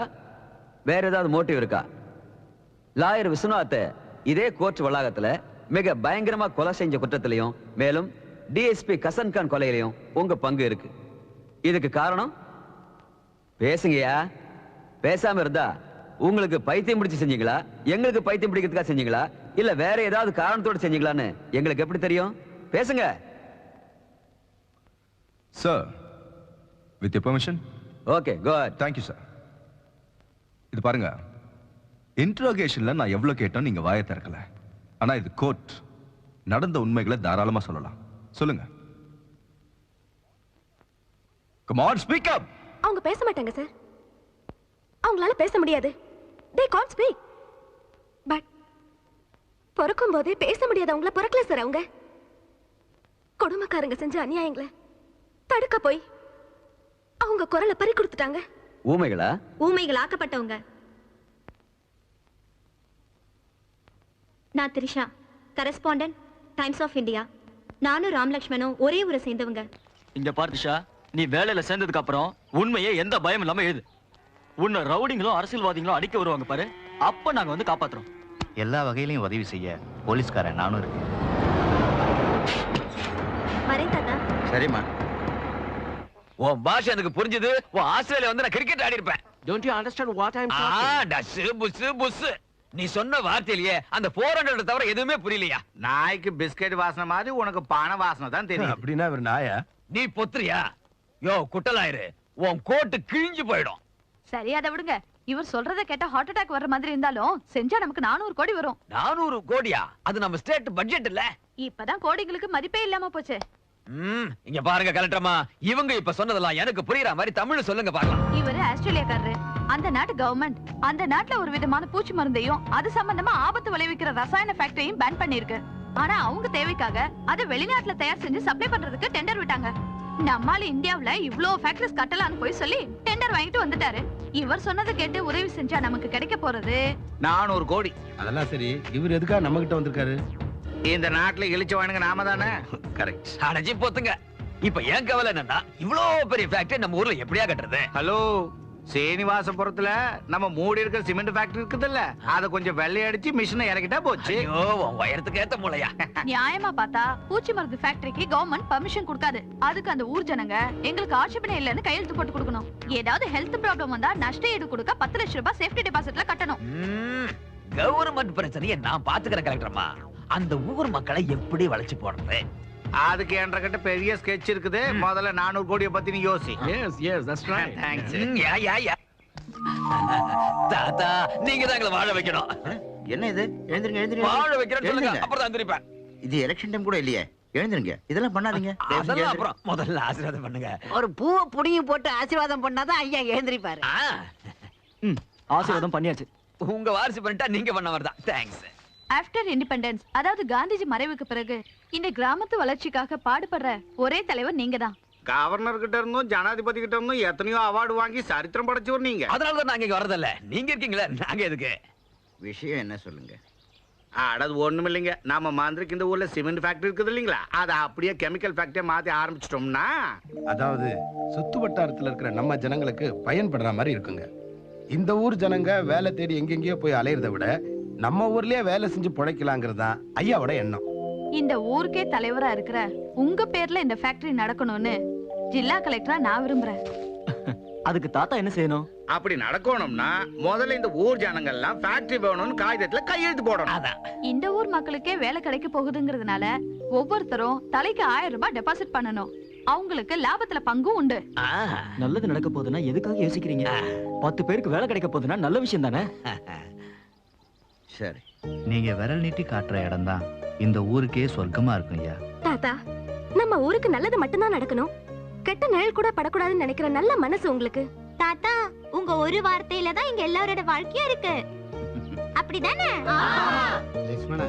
வேற ஏதாவது மோட்டிவ் இருக்கா? லாயர் விஸ்வநாத் இதே கோர்ட் வளாகத்துல மிக பயங்கரமா கொலை செஞ்ச குற்றத்திலையும் மேலும் டிஎஸ்பி கசன்கான் கொலையிலையும் உங்க பங்கு இருக்கு. இதுக்கு காரணம் பேசுங்கயா. பேசாம இருந்தா உங்களுக்கு பைத்தியம் பிடிச்சு செஞ்சீங்களா, எங்களுக்கு பைத்தியம் பிடிக்கிறதுக்காக செஞ்சீங்களா, இல்ல வேற ஏதாவது காரணத்தோட செஞ்சீங்களான்னு எங்களுக்கு எப்படி தெரியும்? பேசுங்க. Sir, with your permission. Okay, go ahead. Thank you, sir. இது பாருங்க, இன்ட்ரோகேஷன்ல நான் எவ்வளவு கேட்டோம் நீங்க வாயை திறக்கல. ஆனா இது கோர்ட். நடந்த உண்மைகளை தாராளமா சொல்லலாம். சொல்லுங்க. Come on, speak up. அவங்க பேச மாட்டாங்க சார். அவங்களால பேச முடியாது. They can't speak. But பிறக்கும் போதே பேச முடியாது. அவங்கள பிறக்கல சார். அவங்க கொடுமைக்காரங்க செஞ்ச அநியாயங்களை தடுக்க போய் அவங்க குரலை பறி கொடுத்துட்டாங்க. ஊமைகளா? ஊமைகள் ஆக்கப்பட்டவங்க. நான் Trisha, correspondent, Times of India. நானும் ராமலட்சுமணும் ஒரே ஊரை சேர்ந்தவங்க. இங்க பாரு திரிஷா, நீ வேலையில சேர்ந்ததுக்கு அப்புறம் உண்மையே எந்த பயம் இல்லாம எழுது. உன்னை ரவுடிங்களும் அரசியல்வாதிகளும் அடிக்க வருவாங்க பாரு, அப்ப நாங்க வந்து காப்பாத்துறோம். எல்லா வகையிலையும் உதவி செய்ய போலீஸ்காரன் நானும் இருக்கேன். வரேன் தாத்தா. சரிம்மா. உன் பாஷை எனக்கு புரிஞ்சது. உன் ஆஸ்திரேலியா வந்து நான் கிரிக்கெட் ஆடி இருப்பேன். Don't you understand what I'm talking? டஸ் புஸ் புஸ். நீ சொன்ன வார்த்தையிலேயே அந்த 400 தவிர எதுவுமே புரியலையா? நாய்க்கு பிஸ்கெட் வாசனை மாதிரி உனக்கு பானை வாசனை தான் தெரியும். அப்படின்னா இவர் நாயா? நீ பொத்துறியா? யோ குட்டலாயிரு, உன் கோட்டு கிழிஞ்சு போயிடும். சரி அதை விடுங்க. இவர் சொல்றத கேட்டா ஹார்ட் அட்டாக் வர்ற மாதிரி இருந்தாலும் செஞ்சா நமக்கு 400 கோடி வரும். 400 கோடியா? அது நம்ம ஸ்டேட் பட்ஜெட் இல்ல. இப்பதான் கோடிகளுக்கு மதிப்பே இல்லாம போச்சு. இங்க பாருங்க கலெக்டர்மா, இவங்க இப்ப சொன்னதெல்லாம் எனக்கு புரியுற மாதிரி தமிழ்ல சொல்லுங்க பார்க்கலாம். இவரு ஆஸ்திரேலியாக்காரரு. அந்த நாட்டு கவர்மெண்ட் அந்த நாட்டுல ஒரு விதமான பூச்சி மருந்தையும் அது சம்பந்தமா ஆபத்து விளைவிக்கிற ரசாயன ஃபேக்டரியும் பேன் பண்ணிருக்கு. ஆனா அவங்க தேவைக்காக அதை வெளிநாட்டுல தயார் செஞ்சு சப்ளை பண்றதுக்கு டெண்டர் விட்டாங்க. நம்மால இந்தியாவுல இவ்ளோ ஃபேக்டரிஸ் கட்டலான்னு போய் சொல்லி டெண்டர் வாங்கிட்டு வந்துட்டாரு. இவர் சொன்னதை கேட்டு உதவி செஞ்சா நமக்கு கிடைக்க போறது 400 கோடி. அதெல்லாம் சரி, இவர் எதுக்கா நம்ம கிட்ட வந்திருக்காரு? இந்த நாட்டுல இழிச்சவானுங்க நாம தானே. கரெக்ட். அடஜி போத்துங்க. இப்ப ஏன் கவலை என்னன்னா இவ்ளோ பெரிய ஃபேக்டரி நம்ம ஊர்ல எப்படியா கட்டுறது? ஹலோ, சீனிவாசபுரத்துல நம்ம மூடி இருக்கிற சிமெண்ட் ஃபேக்டரி இருக்குதுல்ல, அத கொஞ்சம் வெள்ளை அடிச்சு மிஷினை இறக்கிட்டா போச்சு. ஐயோ, உன் வயரத்துக்கு ஏத்த மூளையா? நியாயமா பார்த்தா பூச்சி மருந்து ஃபேக்டரிக்கு கவர்மெண்ட் பர்மிஷன் கொடுக்காது. அதுக்கு அந்த ஊர் ஜனங்க எங்களுக்கு ஆட்சேபனை இல்லன்னு கையெழுத்து போட்டு கொடுக்கணும். ஏதாவது ஹெல்த் ப்ராப்ளம் வந்தா நஷ்ட ஈடு கொடுக்க 10 லட்சம் ரூபாய் சேஃப்டி டெபாசிட்ல கட்டணும். கவர்மெண்ட் பிரச்சனையை நான் பாத்துக்கிறேன் கலெக்டர்மா. அந்த ஊர் மக்களை எப்படி வளைச்சு போடுறது? அதுக்கு என்ற கிட்ட பெரிய ஸ்கெட்ச் இருக்குது. முதல்ல 400 கோடியை பத்தி நீ யோசி. Yes, yes, that's right. Thanks. தாத்தா, நீங்க தான் எங்களை வாழ வைக்கணும். என்ன இது? எழுந்திருங்க, எழுந்திருங்க. வாழ வைக்கிறேன்னு சொல்லுங்க, அப்புறம் தான் எந்திரிப்பேன். இது எலெக்ஷன் டைம் கூட இல்லையே. எழுந்திருங்க, இதெல்லாம் பண்ணாதீங்க. அதெல்லாம் அப்புறம் முதல்ல ஆசீர்வாதம் பண்ணுங்க. ஒரு பூவை புடிங்கி போட்டு ஆசீர்வாதம் பண்ணாதான் ஐயா எழுந்திருப்பாரு. ஆசீர்வாதம் பண்ணியாச்சு. உங்க வாரிசு பண்ணிட்டா நீங்க பண்ண வரதான். தேங்க்ஸ். ஆஃப்டர் இண்டிபெண்டன்ஸ், அதாவது காந்திஜி மறைவுக்கு பிறகு இந்த கிராமத்து வளர்ச்சிக்காக பாடுபடுற ஒரே தலைவர் நீங்க தான். கவர்னர் கிட்ட இருந்தும் ஜனாதிபதி கிட்ட இருந்தும் எத்தனையோ அவார்டு வாங்கி சரித்திரம் படைச்சவர் நீங்க. அதனாலதான் நாங்க இங்க வரதில்ல. நீங்க இருக்கீங்களா, நாங்க எதுக்கு? விஷயம் என்ன சொல்லுங்க. அது ஒண்ணும் இல்லைங்க. நம்ம மந்திரிக்கு இந்த ஊர்ல சிமெண்ட் ஃபேக்டரி இருக்குது இல்லைங்களா, அதை அப்படியே கெமிக்கல் ஃபேக்டரியா மாத்தி ஆரம்பிச்சிட்டோம்னா, அதாவது சுத்து வட்டாரத்துல இருக்கிற நம்ம ஜனங்களுக்கு பயன்படுற மாதிரி இருக்குங்க. இந்த ஊர் ஜனங்க வேலை தேடி எங்கெங்கயோ போய் அலையறதை விட நம்ம ஊர்லயே வேலை செஞ்சு பிழைக்கலாங்கிறது தான் ஐயாவோட எண்ணம். இந்த ஊருக்கே தலைவரா இருக்கிற உங்க பேர்ல இந்த ஃபேக்டரி நடக்கணும்னு ஜில்லா கலெக்டரா நான் விரும்புறேன். அதுக்கு தாத்தா என்ன செய்யணும்? அப்படி நடக்கணும்னா முதல்ல இந்த ஊர் ஜனங்கள் எல்லாம் ஃபேக்டரி வேணும்னு காகிதத்துல கையெழுத்து போடணும். இந்த ஊர் மக்களுக்கே வேலை கிடைக்க போகுதுங்கிறதுனால ஒவ்வொருத்தரும் தலைக்கு 1000 ரூபாய் டெபாசிட் பண்ணணும். அவங்களுக்கு லாபத்துல பங்கும் உண்டு. நல்லது நடக்க போகுதுன்னா எதுக்காக யோசிக்கிறீங்க? 10 பேருக்கு வேலை கிடைக்க போகுதுன்னா நல்ல விஷயம் தானே? சரி, நீங்க விரல் நீட்டி காட்டுற இடம் தான் இந்த ஊருக்கே சொர்க்கமா இருக்கும் ஐயா. தாத்தா, நம்ம ஊருக்கு நல்லது மட்டும்தான் நடக்கணும். கெட்ட நிழல் கூட படக்கூடாதுன்னு நினைக்கிற நல்ல மனசு உங்களுக்கு. தாத்தா, உங்க ஒரு வார்த்தையில தான் இங்க எல்லாரோட வாழ்க்கையும் இருக்கு. அப்படிதானே? லட்சுமணா,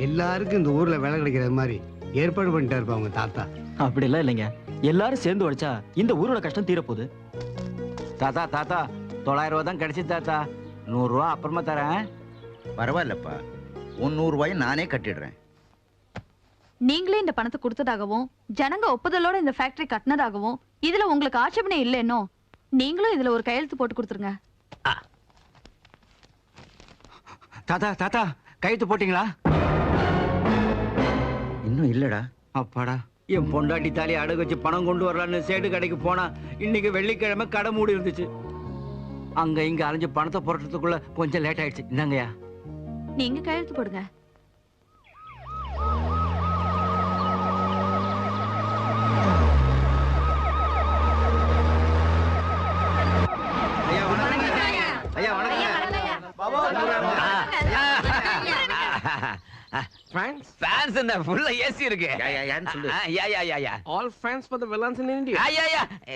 எல்லாருக்கும் இந்த ஊர்ல வேலை கிடைக்கிற மாதிரி ஏற்பாடு பண்ணிட்டா இருப்பா உங்க தாத்தா. அப்படி எல்லாம் இல்லைங்க. எல்லாரும் சேர்ந்து உழைச்சா இந்த ஊரோட கஷ்டம் தீரப்போகுது. தாத்தா தாத்தா 900 ரூபா தான் கிடைச்சி தாத்தா. 100 ரூபா அப்புறமா தரேன். பரவாயில்லப்பா, 100 ரூபாயை நானே கட்டிடுறேன். நீங்களே இந்த பணத்தை கொடுத்ததாகவும் ஜனங்க ஒப்புதலோட இந்த ஃபேக்டரி கட்டினதாகவும் இதுல உங்களுக்கு ஆட்சேபனை இல்லைன்னோ நீங்களும் இதுல ஒரு கையெழுத்து போட்டு கொடுத்துருங்க. தாத்தா தாத்தா கையெழுத்து போட்டீங்களா? இன்னும் இல்லடா. அப்பாடா, என் பொண்டாட்டி தாலி அடகு வச்சு பணம் கொண்டு வரலான்னு சேடு கடைக்கு போனா இன்னைக்கு வெள்ளிக்கிழமை கடை மூடி இருந்துச்சு. அங்க இங்க அலைஞ்சு பணத்தை புரட்டுறதுக்குள்ள கொஞ்சம் லேட் ஆயிடுச்சு. இந்தாங்கய்யா. நீங்க கையெழுத்து போடுங்க. ஐயா வணக்கம். Fans என்ன full AC இருக்கு. All fans for the villains in India.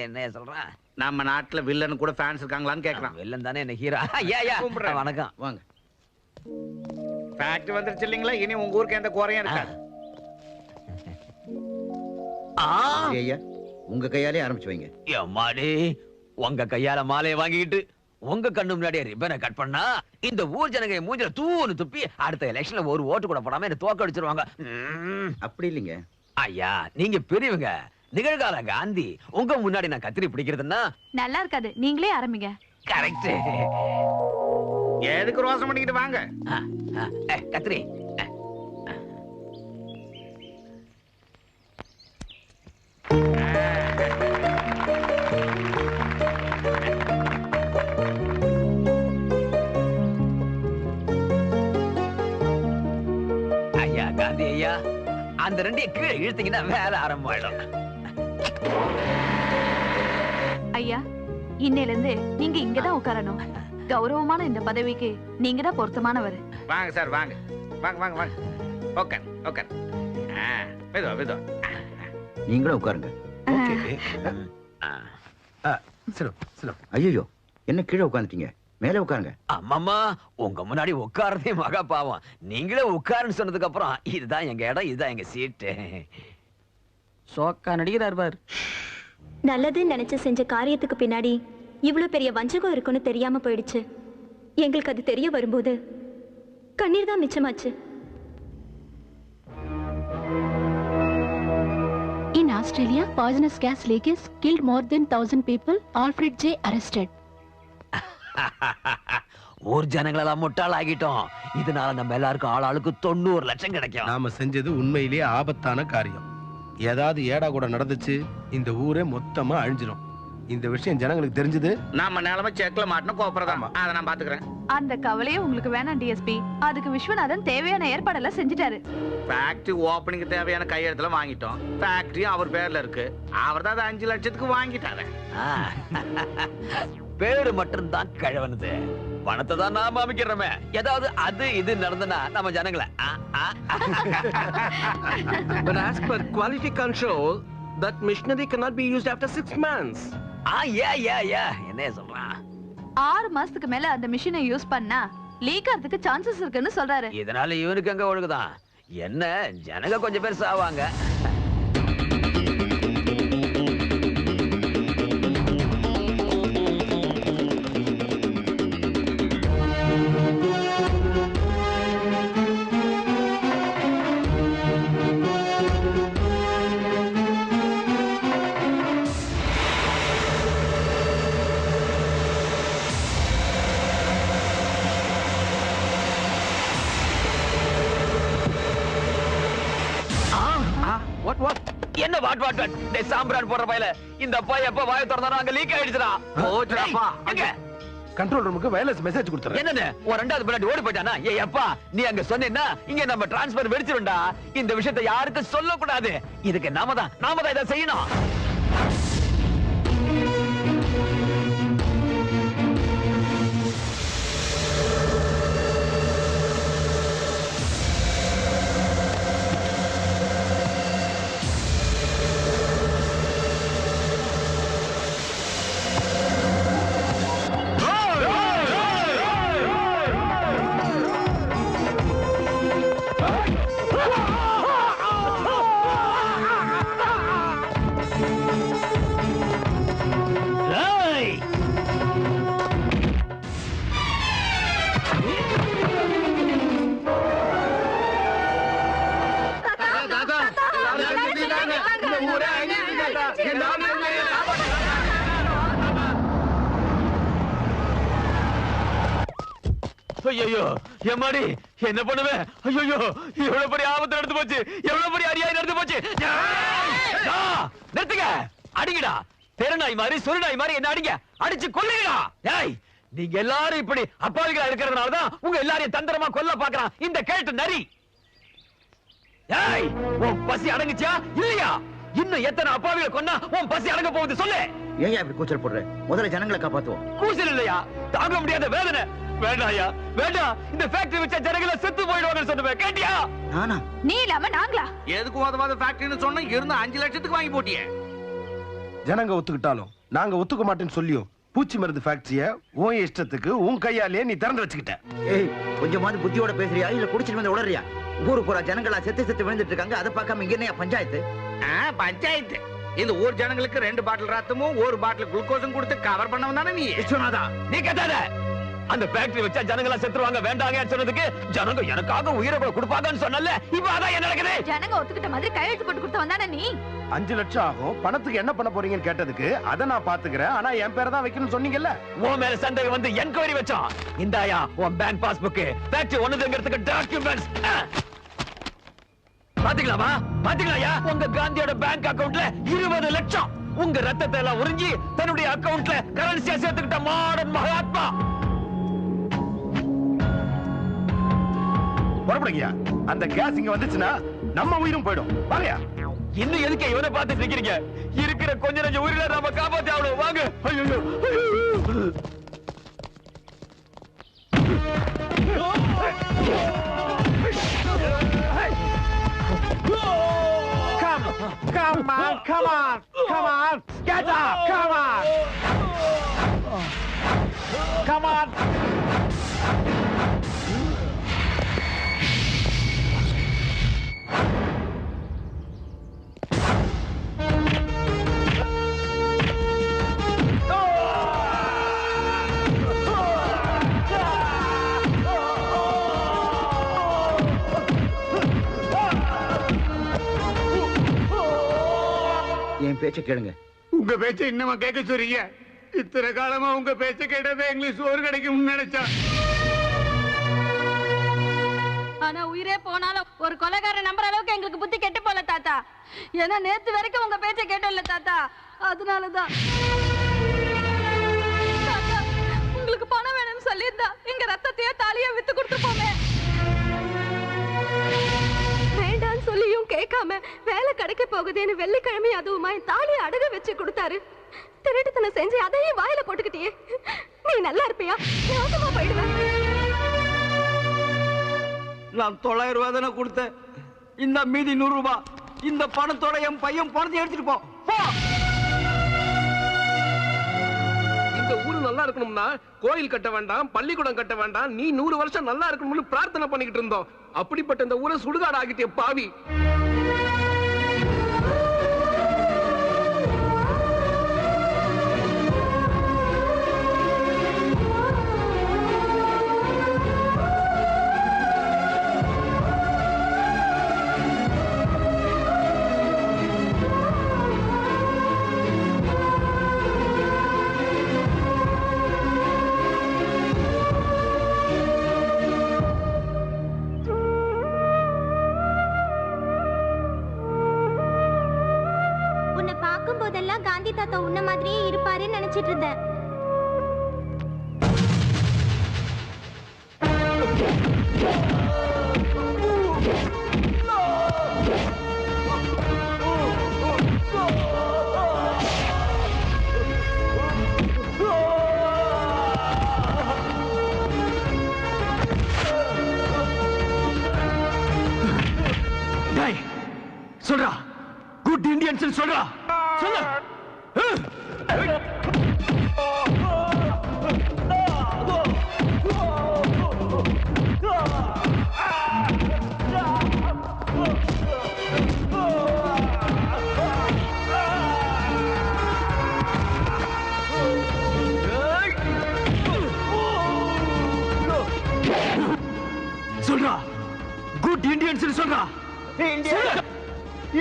என்ன சொல்றான்? நம்ம நாட்டுல வில்லன் கூட ஃபேன்ஸ் இருக்காங்களான்னு கேக்குறான். வில்லன் தானே என்ன ஹீரோ. வணக்கம். வாங்க. ஃபேக்டரி வந்துருச்சு இல்லீங்களா, இனி உங்க ஊருக்கு எந்த குறையும் இருக்காது. ஐயா, உங்க கையாலே ஆரம்பிச்சு வைங்க. எம்மாடி, உங்க கையால மாலையை வாங்கிட்டு உங்க கண்ணு முன்னாடியே ரிப்பனை கட் பண்ணா இந்த ஊர் ஜனங்க மூஞ்சில தூணு துப்பி அடுத்த எலெக்ஷன்ல ஒரு ஓட்டு கூட போடாம என்ன தோக்க அடிச்சிருவாங்க. அப்படி இல்லைங்க ஐயா, நீங்க பெரியவங்க. நிகழ்கால காந்தி. உங்க முன்னாடி நான் கத்திரி பிடிக்கிறதுன்னா நல்லா இருக்காது. நீங்களே ஆரம்பிங்க. கரெக்ட். எதுக்கு ரோசம் பண்ணிக்கிட்டு வாங்க. கத்திரி. ஐயா காந்தி ஐயா, அந்த ரெண்டையும் கீழே இழுத்தீங்கன்னா வேலை ஆரம்பமாயிடும். ஐயா, இன்னையில இருந்து நீங்க இங்கதான் உட்காரணும். கௌரவமான இந்த பதவிக்கு நீங்க தான் பொருத்தமானவர். வாங்க சார், வாங்க வாங்க வாங்க வாங்க. Okay okay. மெதுவா மெதுவா. நீங்களும் உட்காருங்க. ஐயோ, என்ன கீழே உட்காந்துட்டீங்க? மேலே உட்காருங்க. அம்மாமா, உங்க முன்னாடி உட்கார்றதே மகா பாவம். நீங்களே உட்காருன்னு சொன்னதுக்கு அப்புறம் இதுதான் எங்க இடம், இதுதான் எங்க சீட்டு. சோக்கா நடிக்கிறார் பார். நல்லதுன்னு நினைச்சு செஞ்ச காரியத்துக்கு பின்னாடி இவ்வளவு பெரிய வஞ்சகம் இருக்குன்னு தெரியாம போயிடுச்சு. எங்களுக்கு அது தெரிய வரும்போது கண்ணீர் தான் மிச்சமாச்சு. In Australia, poisonous gas leakage killed more than 1,000 people. Alfred J. arrested. ஊர் ஜனங்களெல்லாம் முட்டாள் ஆகிட்டோம். இதனால நம்ம எல்லாருக்கும் ஆளாளுக்கு 90 லட்சம் கிடைக்கும். நாம செஞ்சது உண்மையிலேயே ஆபத்தான காரியம். ஏதாவது ஏடா கூட நடந்துச்சு, இந்த ஊரே மொத்தமா அழிஞ்சிடும். இந்த விஷயம் ஜனங்களுக்கு தெரிஞ்சது, நம்ம நிலைமை செக்ல மாட்டணும். கோபுரதாமா, அதை நான் பாத்துக்கிறேன். அந்த கவலையே உங்களுக்கு வேணாம் டிஎஸ்பி. அதுக்கு விஸ்வநாதன் தேவையான ஏற்பாடெல்லாம் செஞ்சுட்டாரு. ஃபேக்டரி ஓபனிங் தேவையான கையெழுத்துல வாங்கிட்டோம். ஃபேக்டரி அவர் பேர்ல இருக்கு. அவர் தான் 5 லட்சத்துக்கு வாங்கிட்டாரு. பேரு மட்டும் தான் கழவனுது. பணத்தை தான் நாம அமைக்கிறோமே. ஏதாவது அது இது நடந்தனா நம்ம ஜனங்களை. But as per quality control, that machinery cannot be used after 6 months. என்ன சொல்றான்? 6 மாசத்துக்கு மேல அந்த மிஷினை யூஸ் பண்ணா லீக் ஆகிறதுக்கு சான்சஸ் இருக்குன்னு சொல்றாரு. இதனால இவனுக்கு அங்க ஒழுகுதான். என்ன ஜனங்க கொஞ்சம் பேர் சாவாங்க. என்ன வாட் டேய் சாம்பிரான் போற பையல இந்த பைய எப்ப வாயை திறந்தானோ அங்க லீக் ஆயிடுச்சுடா போச்சுடாப்பா. அங்க கண்ட்ரோல் ரூமுக்கு வயர்லெஸ் மெசேஜ் கொடுத்துறேன். என்னன்னு ஒரு ரெண்டாவது பின்னாடி ஓடி போயிட்டானா? ஏய் அப்பா நீ அங்க சொன்னேன்னா இங்க நம்ம டிரான்ஸ்பர் வெடிச்சிருண்டா. இந்த விஷயத்தை யாருக்கும் சொல்லக்கூடாது. இதுக்கு நாம தான் இதை செய்யணும். ஐயோ எம்மாடி என்ன பண்ணுவேன்? ஐயோ எவ்வளவு பெரிய ஆபத்து நடந்து போச்சு, எவ்வளவு பெரிய அநியாயம் நடந்து போச்சு. நிறுத்துங்க, அடிங்கடா. தெருநாய் மாதிரி சுருநாய் மாதிரி என்ன அடிங்க, அடிச்சு கொல்லுங்கடா. ஏய் நீங்க எல்லாரும் இப்படி அப்பாவிகளா இருக்கிறதுனாலதான் உங்க எல்லாரையும் தந்திரமா கொல்ல பாக்குறான் இந்த கேட்டு நரி. ஏய் உன் பசி அடங்குச்சா இல்லையா? இன்னும் எத்தனை அப்பாவிகளை கொன்னா உன் பசி அடங்க போகுது சொல்லு. ஏன் இப்படி கூச்சல் போடுற? முதல்ல ஜனங்களை காப்பாத்துவோம். கூச்சல் இல்லையா, தாங்க முடியாத வேதனை. வேண்டாயா வேண்டாம், இந்த ஃபேக்டரி வச்ச ஜனங்களை செத்து போயிடுவாங்கன்னு சொன்னேன், கேட்டியா? நானா? நீ இல்லாம நாங்களா? எதுக்கு உதவாத ஃபேக்டரின்னு சொன்னா இருந்த 5 லட்சத்துக்கு வாங்கி போட்டியே. ஜனங்க ஒத்துக்கிட்டாலும் நாங்க ஒத்துக்க மாட்டேன்னு சொல்லியும் பூச்சி மருந்து ஃபேக்டரிய உன் இஷ்டத்துக்கு உன் கையாலே நீ திறந்து வச்சுக்கிட்ட. ஏய் கொஞ்சமாவது புத்தியோட பேசுறியா இல்ல குடிச்சிட்டு வந்து உளறியா? ஊரு பூரா ஜனங்களா செத்து விழுந்துட்டு இருக்காங்க, அதை பார்க்காம இங்க என்ன பஞ்சாயத்து? பஞ்சாயத்து இந்த ஊர் ஜனங்களுக்கு 2 பாட்டில் ரத்தமும் 1 பாட்டில் குளுக்கோஸும் கொடுத்து கவர் பண்ணவன் தானே நீ. விஸ்வநாதா நீ கேட்டாத. அந்த ஃபேக்டரி வச்சா ஜனங்களா செத்துருவாங்க வேண்டாங்கன்னு சொன்னதுக்கு ஜனங்க எனக்காக உயிரை கொடுப்பாங்கன்னு சொன்னல, இப்ப அதான் என்ன நடக்குது? ஜனங்க ஒத்துக்கிட்ட மாதிரி கையெழுத்து போட்டு கொடுத்து வந்தானே நீ. 5 லட்சம் ஆகும், பணத்துக்கு என்ன பண்ண போறீங்கன்னு கேட்டதுக்கு அதை நான் பாத்துக்கிறேன், ஆனா என் பேரை தான் வைக்கணும்னு சொன்னீங்கல்ல. உன் மேல சந்தேகம் வந்து என்கொயரி வச்சான். இந்தாயா உன் பேங்க் பாஸ்புக், ஃபேக்டரி ஒண்ணுங்கிறதுக்கு டாக்குமெண்ட்ஸ். பாத்தீங்களாமா பாத்தீங்களாயா? உங்க காந்தியோட பேங்க் அக்கவுண்ட்ல 20 லட்சம் உங்க ரத்தத்தை எல்லாம் உறிஞ்சி தன்னுடைய அக்கவுண்ட்ல கரன்சியா சேர்த்துக்கிட்ட மாடர்ன் மகாத்மா. புறப்படுங்கயா, அந்த கேஸ் இங்க வந்துச்சுன்னா நம்ம உயிரும் போயிடும். வாங்கயா. இன்னும் எதுக்கு இவனை பார்த்து நிக்கிறீங்க? இருக்கிற கொஞ்ச நஞ்ச உயிரில நாம காப்பாத்தி ஆகணும். வாங்க. ஐயோ Come on, get up, come on. என் பேச்ச கேளுங்க. உங்க பேச்ச இன்னமா கேட்க சொல்றீங்க? இத்தனை காலமா உங்க பேச்ச கேட்டதே எங்களுக்கு சோறு கிடைக்கும் நினைச்சா. ஆனா உயிரே போனாலும் ஒரு கொலைகாரன் நம்புற அளவுக்கு எங்களுக்கு புத்தி கெட்டு போல தாத்தா. ஏன்னா நேத்து வரைக்கும் உங்க பேச்ச கேட்டோம்ல தாத்தா, அதனாலதான். தாத்தா உங்களுக்கு பணம் வேணும்னு சொல்லியிருந்தா எங்க ரத்தத்தையே தாலியா வித்து கொடுத்துருப்போமே. வேண்டான்னு சொல்லியும் கேட்காம வேலை கிடைக்க போகுதுன்னு வெள்ளிக்கிழமை அதுவுமா தாலியை அடகு வச்சு கொடுத்தாரு. திருட்டுத்தனம் செஞ்சு அதையும் வாயில போட்டுக்கிட்டியே. நீ நல்லா இருப்பியா? நாசமா போயிடுவேன். நான் 900 ரூபாய் தானே கொடுத்தேன். இந்த மீதி 100 ரூபாய். இந்த பணத்தோட என் பையன் பணத்தை எடுத்துட்டு போ. இந்த ஊரு நல்லா இருக்கணும்னா கோயில் கட்ட வேண்டாம், பள்ளிக்கூடம் கட்ட வேண்டாம், நீ 100 வருஷம் நல்லா இருக்கணும்னு பிரார்த்தனை பண்ணிக்கிட்டு இருந்தோம். அப்படிப்பட்ட இந்த ஊரை சுடுகாடு ஆகிட்டே பாவி. தாத்தா உன்ன மாதிரியே இருப்பாருன்னு நினைச்சிட்டு இருந்தேன். சொல்றா, குட் இந்தியன்ஸ் சொல்றா, சொல்லு. சொல்றா, குட் இந்தியன்ஸ் சொல்றா.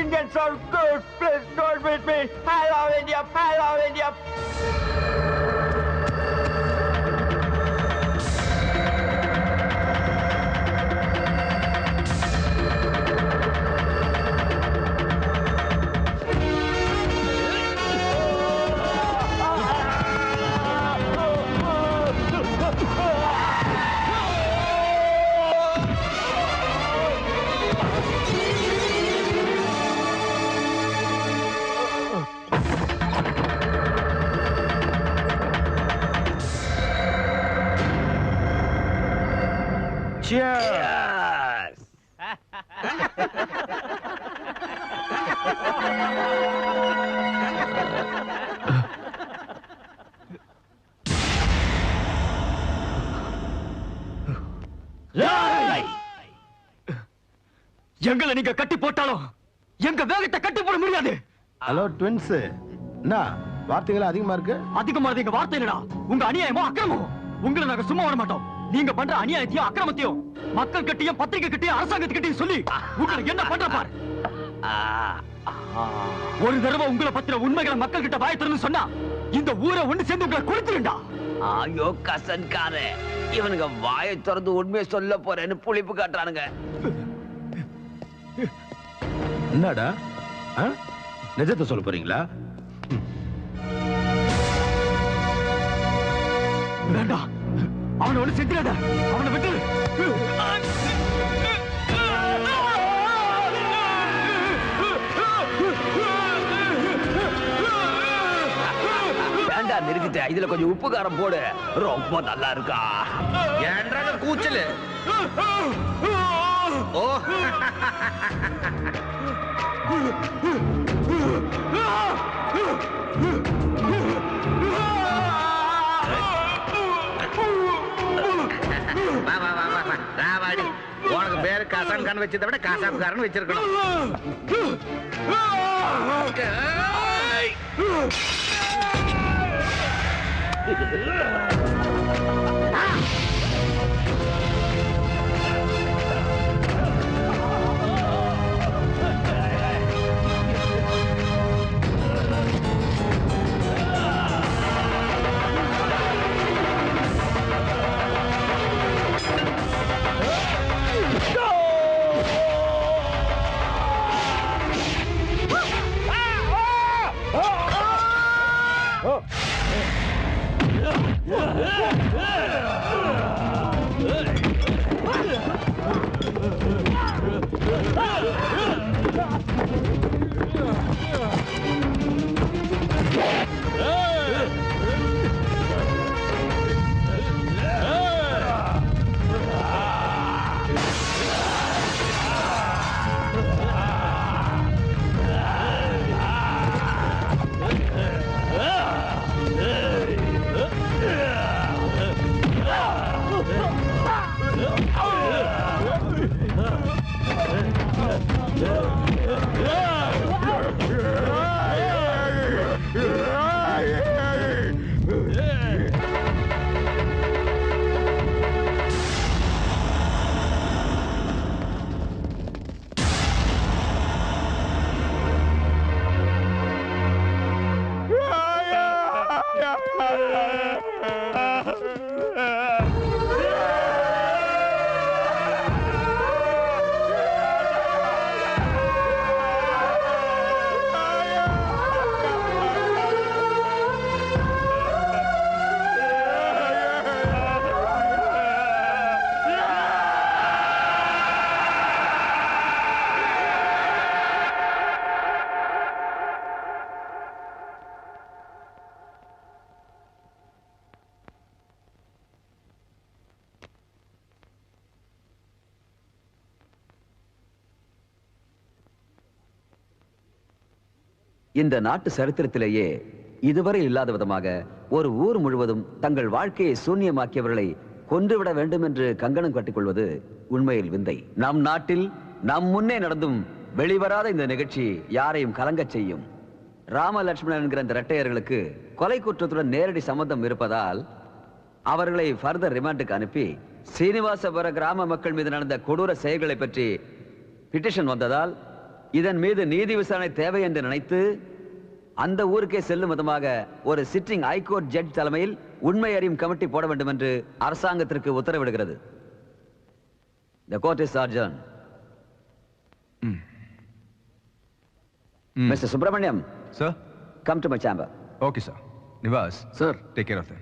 Indians are good. Please don't beat me. I love India. I love India. Cheers! எங்களை நீங்க கட்டி போட்டாலும் எங்க வேகத்தை கட்டி போட முடியாது. ஹலோ ட்வின்ஸ், என்ன வார்த்தைகள் அதிகமா இருக்கு? அதிகமானது எங்க வார்த்தை இல்லடா, உங்க அநியாயமோ அக்கிரமமோ. உங்களை நாங்க சும்மா வர மாட்டோம். நீங்க பண்ற அநியாயத்தையும் அக்கிரமத்தையும் மக்கள் கிட்டயும் பத்திரிகை கிட்டயும் அரசாங்கத்துக்கிட்டையும் சொல்லி உங்களுக்கு என்ன பண்ற பாரு. ஒரு தடவை உங்களை பத்திர உண்மைகளை மக்கள் கிட்ட வாய் திறந்து சொன்னா இந்த ஊரை ஒண்ணு சேர்ந்து உங்களை கொடுத்துருண்டா. ஐயோ கசன்காரே, இவனுங்க வாயை திறந்து உண்மையை சொல்ல போறேன்னு புளிப்பு காட்டுறானுங்க. என்னடா நிஜத்தை சொல்ல போறீங்களா? வேண்டாம், அவனை ஒண்ணு செஞ்சிடாத, அவனை விட்டு. வேண்டாம், நிறுத்திட்ட. இதுல கொஞ்சம் உப்பு காரம் போடு, ரொம்ப நல்லா இருக்கா. ஏன்றாங்க கூச்சலு? ஓ ராவாடி, உனக்கு பேரு கசான்கான் வச்சதை விட காசாப்காரன் வச்சிருக்கணும். இந்த நாட்டு சரித்திரத்திலேயே இதுவரை இல்லாத விதமாக ஒரு ஊர் முழுவதும் தங்கள் வாழ்க்கையை சூன்யமாக்கியவர்களை கொன்றுவிட வேண்டும் என்று கங்கணம் கட்டிக்கொள்வது உண்மையில் விந்தை. நம் நாட்டில் நம் முன்னே நடந்தும் வெளிவராத இந்த நிகழ்ச்சி யாரையும் கலங்கச் செய்யும். ராம லட்சுமணன் என்கிற இந்த இரட்டையர்களுக்கு கொலை குற்றத்துடன் நேரடி சம்பந்தம் இருப்பதால் அவர்களை ஃபர்தர் ரிமாண்டுக்கு அனுப்பி சீனிவாசபுர கிராம மக்கள் மீது நடந்த கொடூர செயல்களை பற்றி பிட்டிஷன் வந்ததால் இதன் மீது நீதி விசாரணை தேவை என்று நினைத்து அந்த ஊருக்கே செல்லும் விதமாக ஒரு சிட்டிங் ஹைகோர்ட் ஜட்ஜ் தலைமையில் உண்மை அறியும் கமிட்டி போட வேண்டும் என்று அரசாங்கத்திற்கு உத்தரவிடுகிறது. The court is adjourned. Mr. Subramaniam. Sir? Come to my chamber. Okay, sir. Nivas. Sir. Take care of them.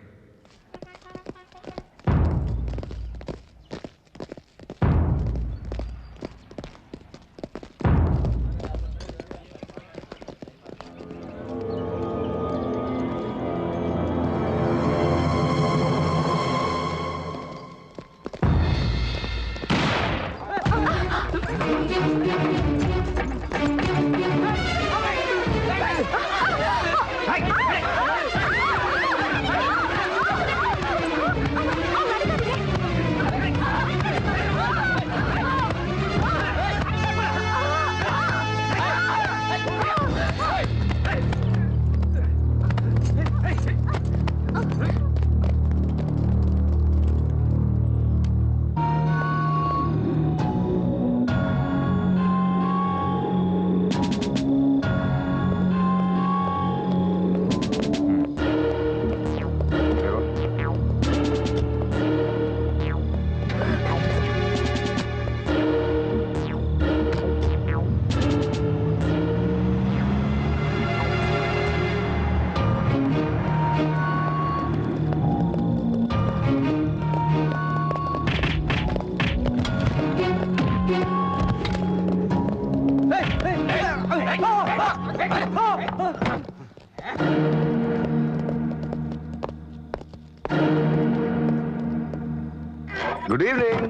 Good evening.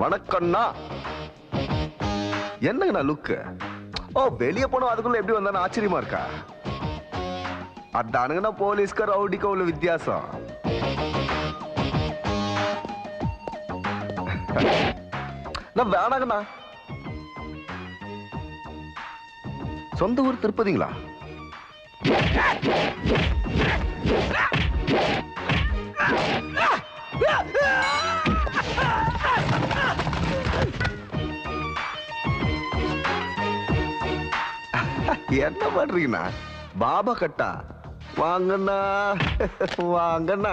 வணக்கம்ண்ணா. என்னங்கண்ணா லுக்கு? ஓ, வெளியே போனோம் அதுக்குள்ள எப்படி வந்தான்னு ஆச்சரியமா இருக்கா? அதானுங்கண்ணா போலீஸ்க்கு ரவுடிக்கு உள்ள வித்தியாசம். நான் வேணாங்கண்ணா. சொந்த ஊர் திருப்பதிங்களா? என்ன பண்றீங்கண்ணா? பாபா கட்டா வாங்கண்ணா, வாங்கண்ணா.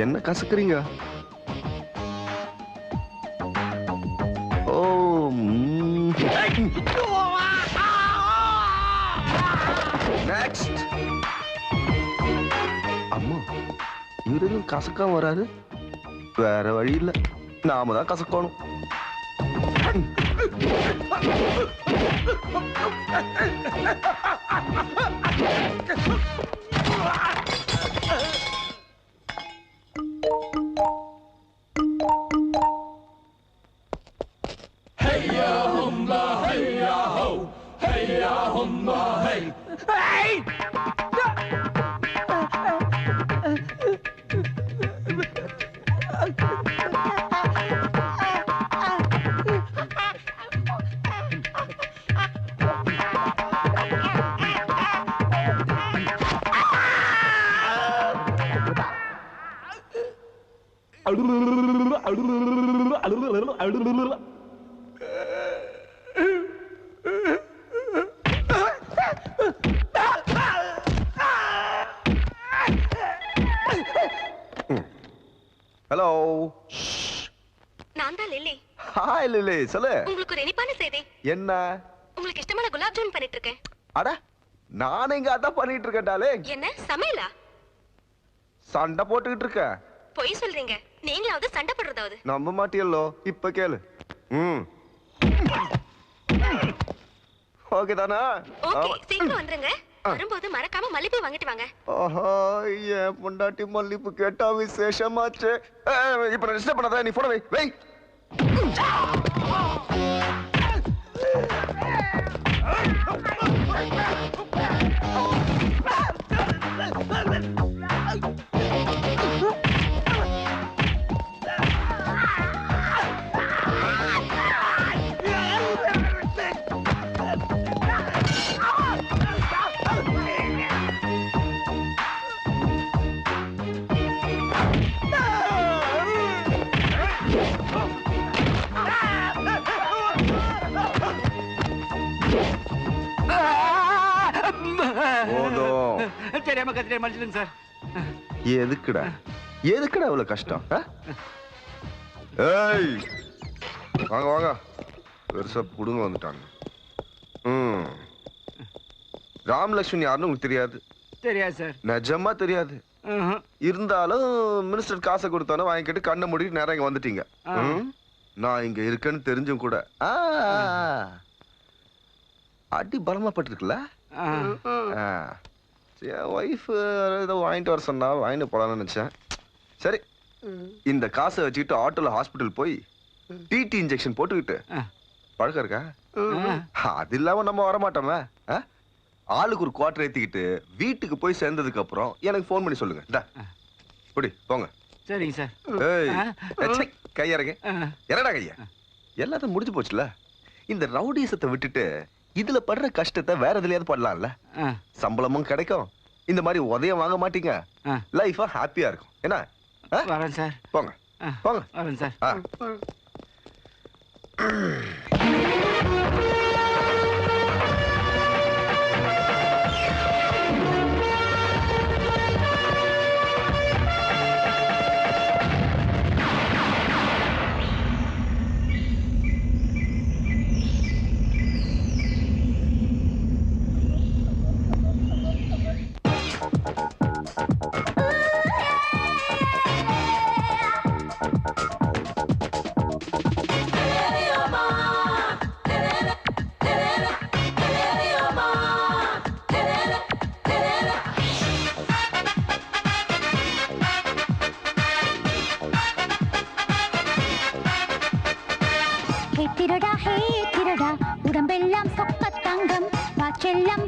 என்ன கசக்குறீங்க? ஓ, நெக்ஸ்ட். அம்மா, இவரு கசக்காம வராது. வேற வழி இல்ல, நாம தான் கசக்கணும். ஹலோ. நான் தான் லில்லி. ஹாய் லில்லி, சொல்லு. உங்களுக்கு ஒரு இனிப்பான செய்தி. என்ன? உங்களுக்கு இஷ்டமான குலாப் ஜாமுன் பண்ணிட்டு இருக்கேன். அட, நான் இங்க அதான் பண்ணிட்டு இருக்கேன்டாலே. என்ன சமையலா? சண்டை போட்டுக்கிட்டு இருக்க. பொய் சொல்றீங்க. நீங்களாவது சண்டை போடுறதாவது? நம்ப மாட்டியல்லோ, இப்ப கேளு. ஓகே தானா? ஓகே, சீக்கிரம் வந்துருங்க. வரும்போது மறக்காம மல்லிப்பூ வாங்கிட்டு வாங்க. ஆஹா, என் பொண்டாட்டி மல்லிப்பூ கேட்டா விசேஷமாச்சு. இப்ப நான் டிஸ்டர்ப் பண்ணாத, நீ போன வை. தெரியாம கத்திரியா மன்னிச்சிடுங்க சார். எதுக்குடா இவ்வளவு கஷ்டம்? ஏய், வாங்க வாங்க, பெருசா புடுங்க வந்துட்டாங்க. ராமலட்சுமி யாருன்னு உங்களுக்கு தெரியாது? தெரியாது சார். நிஜமா தெரியாது. இருந்தாலும் மினிஸ்டர் காசை கொடுத்தாலும் வாங்கிக்கிட்டு கண்ணை மூடிட்டு நேரம் இங்க வந்துட்டீங்க. நான் இங்க இருக்கேன்னு தெரிஞ்சும் கூட அடி பலமா பட்டிருக்குல்ல? என் ஒய்ஃப் ஏதோ வாங்கிட்டு வர சொன்னா வாங்கிட்டு போலான்னு நினைச்சேன். சரி, இந்த காசை வச்சுக்கிட்டு ஆட்டோல ஹாஸ்பிட்டல் போய் டிடி இன்ஜெக்ஷன் போட்டுக்கிட்டு பழக்கம் இருக்கா? அது இல்லாம நம்ம வரமாட்டோமே. ஆளுக்கு ஒரு குவார்டர் ஏத்திக்கிட்டு வீட்டுக்கு போய் சேர்ந்ததுக்கு அப்புறம் எனக்கு போன் பண்ணி சொல்லுங்க. புடி போங்க. சரிங்க சார். ஏய், கையறங்க. என்னடா கையா? எல்லாத்தையும் முடிஞ்சு போச்சுல. இந்த ரவுடிசத்தை விட்டுட்டு இதுல படுற கஷ்டத்தை வேற எதுலயாவது படலாம்ல. சம்பளமும் கிடைக்கும், இந்த மாதிரி உதயம் வாங்க மாட்டீங்க, லைஃபா ஹாப்பியா இருக்கும். என்ன? வரேன் சார். போங்க போங்க. வரேன் சார். உடம்பெல்லாம் சொக்க தங்கம், வா செல்லம்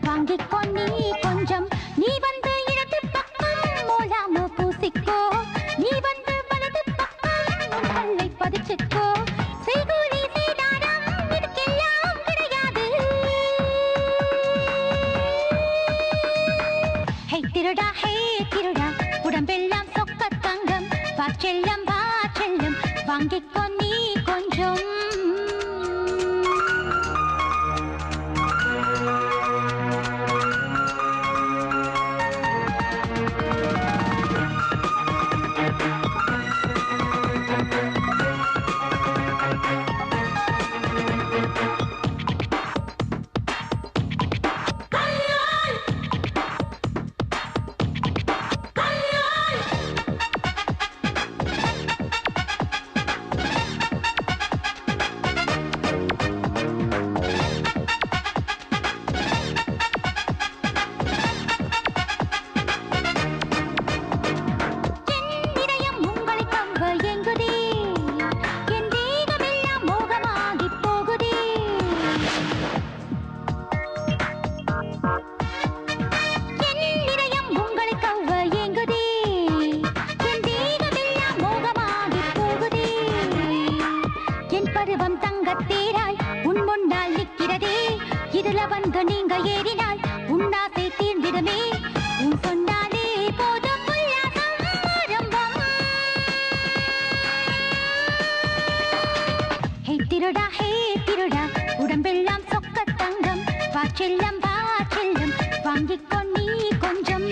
வாங்கிக்கோ நீ கொஞ்சம். நீ வந்து இடது பக்கம் மூலாம பூசிக்கோ, நீ வந்து வலது பக்கம் கல்லை பதிச்சுக்கோ. செய்கூலி சீதாரம் இதுக்கெல்லாம் கிடையாது. ஹே திருடா உடம்பெல்லாம் சொக்க தங்கம், வா செல்லம் வாங்கிக்கோ நீ கொஞ்சம். நீங்க ஏறினால் உன்னாசை தீர்ந்திடுமே. உன் சொன்னாலே போதும் உல்லாசம் ஆரம்பம். ஹே திருடா உடம்பெல்லாம் சொக்க தங்கம், வா செல்லம் வாங்கிக்கோ நீ கொஞ்சம்.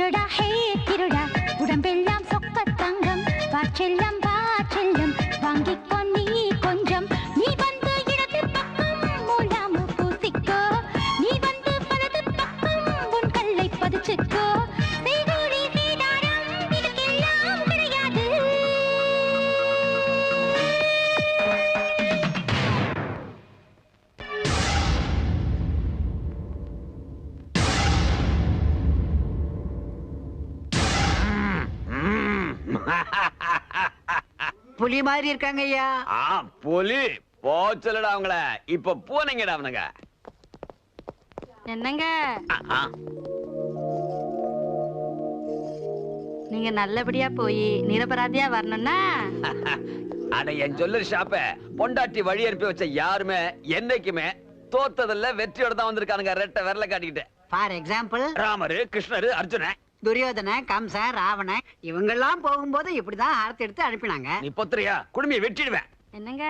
திருடா ஹே திருடா உடம்பெல்லாம் சொக்க தங்கம் வாச்செல்லம் வாச்செல்லம் வாங்கிக்கோ நீ கொஞ்சம் நீ வந்து இடது பக்கம் மூலாம பூசிக்கோ நீ வந்து வலது பக்கம் உன் கல்லை பதிச்சுக்கோ செய்கூலி சேதாரம் இதுக்கெல்லாம் கிடையாது புலி மாதிரி இருக்காங்க ஐயா. புலி போச்சலடா அவங்கள. இப்ப போனீங்கடா அவனுங்க. என்னங்க நீங்க நல்லபடியா போய் நிரபராதியா வரணும்னா அட என் ஜுவல்லரி ஷாப்ப பொண்டாட்டி வழி அனுப்பி வச்ச யாருமே என்னைக்குமே தோத்ததில்ல வெற்றியோட தான் வந்திருக்கானுங்க. ரெட்டை விரல காட்டிக்கிட்டு. ஃபார் எக்ஸாம்பிள் ராமரு, கிருஷ்ணரு, அர்ஜுன, துரியோதன, கம்சன், ராவணன் இவங்கெல்லாம் போகும்போது இப்படிதான் ஆரத்தி எடுத்து அனுப்பினாங்க. நீ பொத்துறியா குடுமையை வெட்டிடுவேன். என்னங்க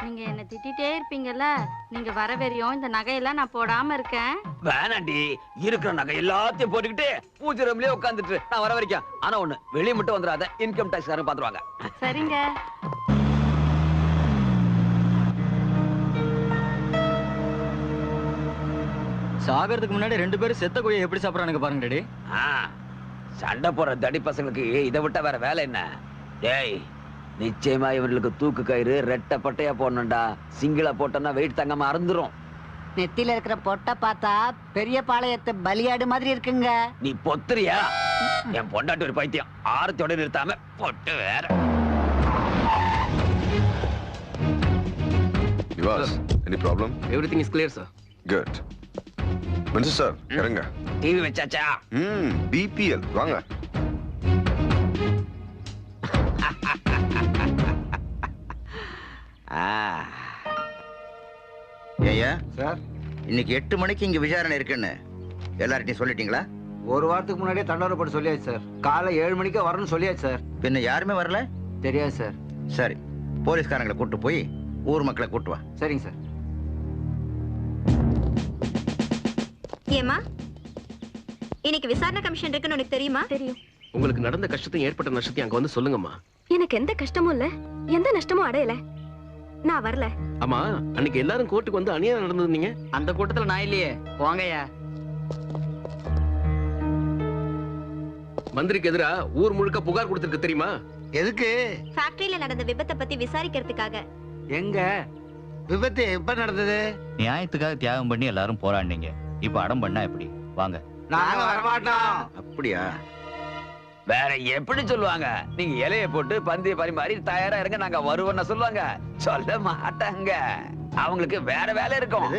நீங்க என்ன திட்டிட்டே இருப்பீங்கல்ல, நீங்க வர வரையும் இந்த நகையெல்லாம் நான் போடாம இருக்கேன். வேணாண்டி, இருக்கிற நகை எல்லாத்தையும் போட்டுக்கிட்டு பூஜை ரூம்லயே உட்காந்துட்டு நான் வர வரைக்கும். ஆனா ஒண்ணு, வெளியே மட்டும் வந்துடாத, இன்கம் டாக்ஸ் காரங்க பாத்துருவாங்க. சரிங்க. சாகிறதுக்கு முன்னாடி 2 பேரும் செத்த கோழியை எப்படி சாப்பிடறானுங்க பாருங்க டாடி. சண்டை போற தடி பசங்களுக்கு இதை விட்டா வேற வேலை என்ன? டேய், நிச்சயமா இவர்களுக்கு தூக்கு கயிறு ரெட்டை பட்டையா போடணும்டா. சிங்கிளா போட்டோம்னா வெயிட் தங்காம அறந்துரும். நெத்தியில இருக்கிற பொட்டை பார்த்தா பெரிய பாளையத்து பலியாடு மாதிரி இருக்குங்க. நீ பொத்துறியா? என் பொண்டாட்டி ஒரு பைத்தியம். ஆரத்தோட நிறுத்தாம பொட்டு வேற. Nivas, any problem? Everything is clear, sir. Good. Minister sir, இறங்க. டிவி வச்சாச்சா? பிபிஎல் வாங்க. ஏய்யா சார், இன்னைக்கு 8 மணிக்கு இங்க விசாரணை இருக்குன்னு எல்லார்ட்டையும் சொல்லிட்டீங்களா? ஒரு வாரத்துக்கு முன்னாடியே தண்டோரப்பட்டு சொல்லியாச்சு சார். காலை 7 மணிக்கு வரணும்னு சொல்லியாச்சு சார். பின்ன யாருமே வரல? தெரியாது சார். சரி, போலீஸ்காரங்களை கூட்டு போய் ஊர் மக்களை கூட்டு வா. சரிங்க சார். ஏமா, இன்னைக்கு விசாரணை கமிஷன் இருக்குன்னு உனக்கு தெரியுமா? தெரியும். உங்களுக்கு நடந்த கஷ்டத்தையும் ஏற்பட்ட நஷ்டத்தையும் அங்க வந்து சொல்லுங்கம்மா. எனக்கு எந்த கஷ்டமும் இல்ல, எந்த நஷ்டமும் அடையல. நான் வரல. ஆமா, அன்னைக்கு எல்லாரும் கோர்ட்டுக்கு வந்து அநியாயம் நடந்ததுனீங்க. அந்த கூட்டத்துல நான் இல்லையே. போங்கய்யா. மந்திரிக்கு எதிரா ஊர் முழுக்க புகார் கொடுத்திருக்கு தெரியுமா? எதுக்கு? ஃபேக்டரியில நடந்த விபத்தை பத்தி விசாரிக்கிறதுக்காக. எங்க விபத்து எப்ப நடந்தது? நியாயத்துக்காக தியாகம் பண்ணி எல்லாரும் போராடினீங்க. இப்ப அடம் பண்ணா எப்படி? வாங்க. நாங்க வரமாட்டோம். அப்படியா? வேற எப்படி சொல்லுவாங்க? நீங்க இலைய போட்டு பந்திய பரிமாறி தயாரா இருங்க, நாங்க வருவோம்னு சொல்லுவாங்க. சொல்ல மாட்டாங்க. அவங்களுக்கு வேற வேலை இருக்கும்.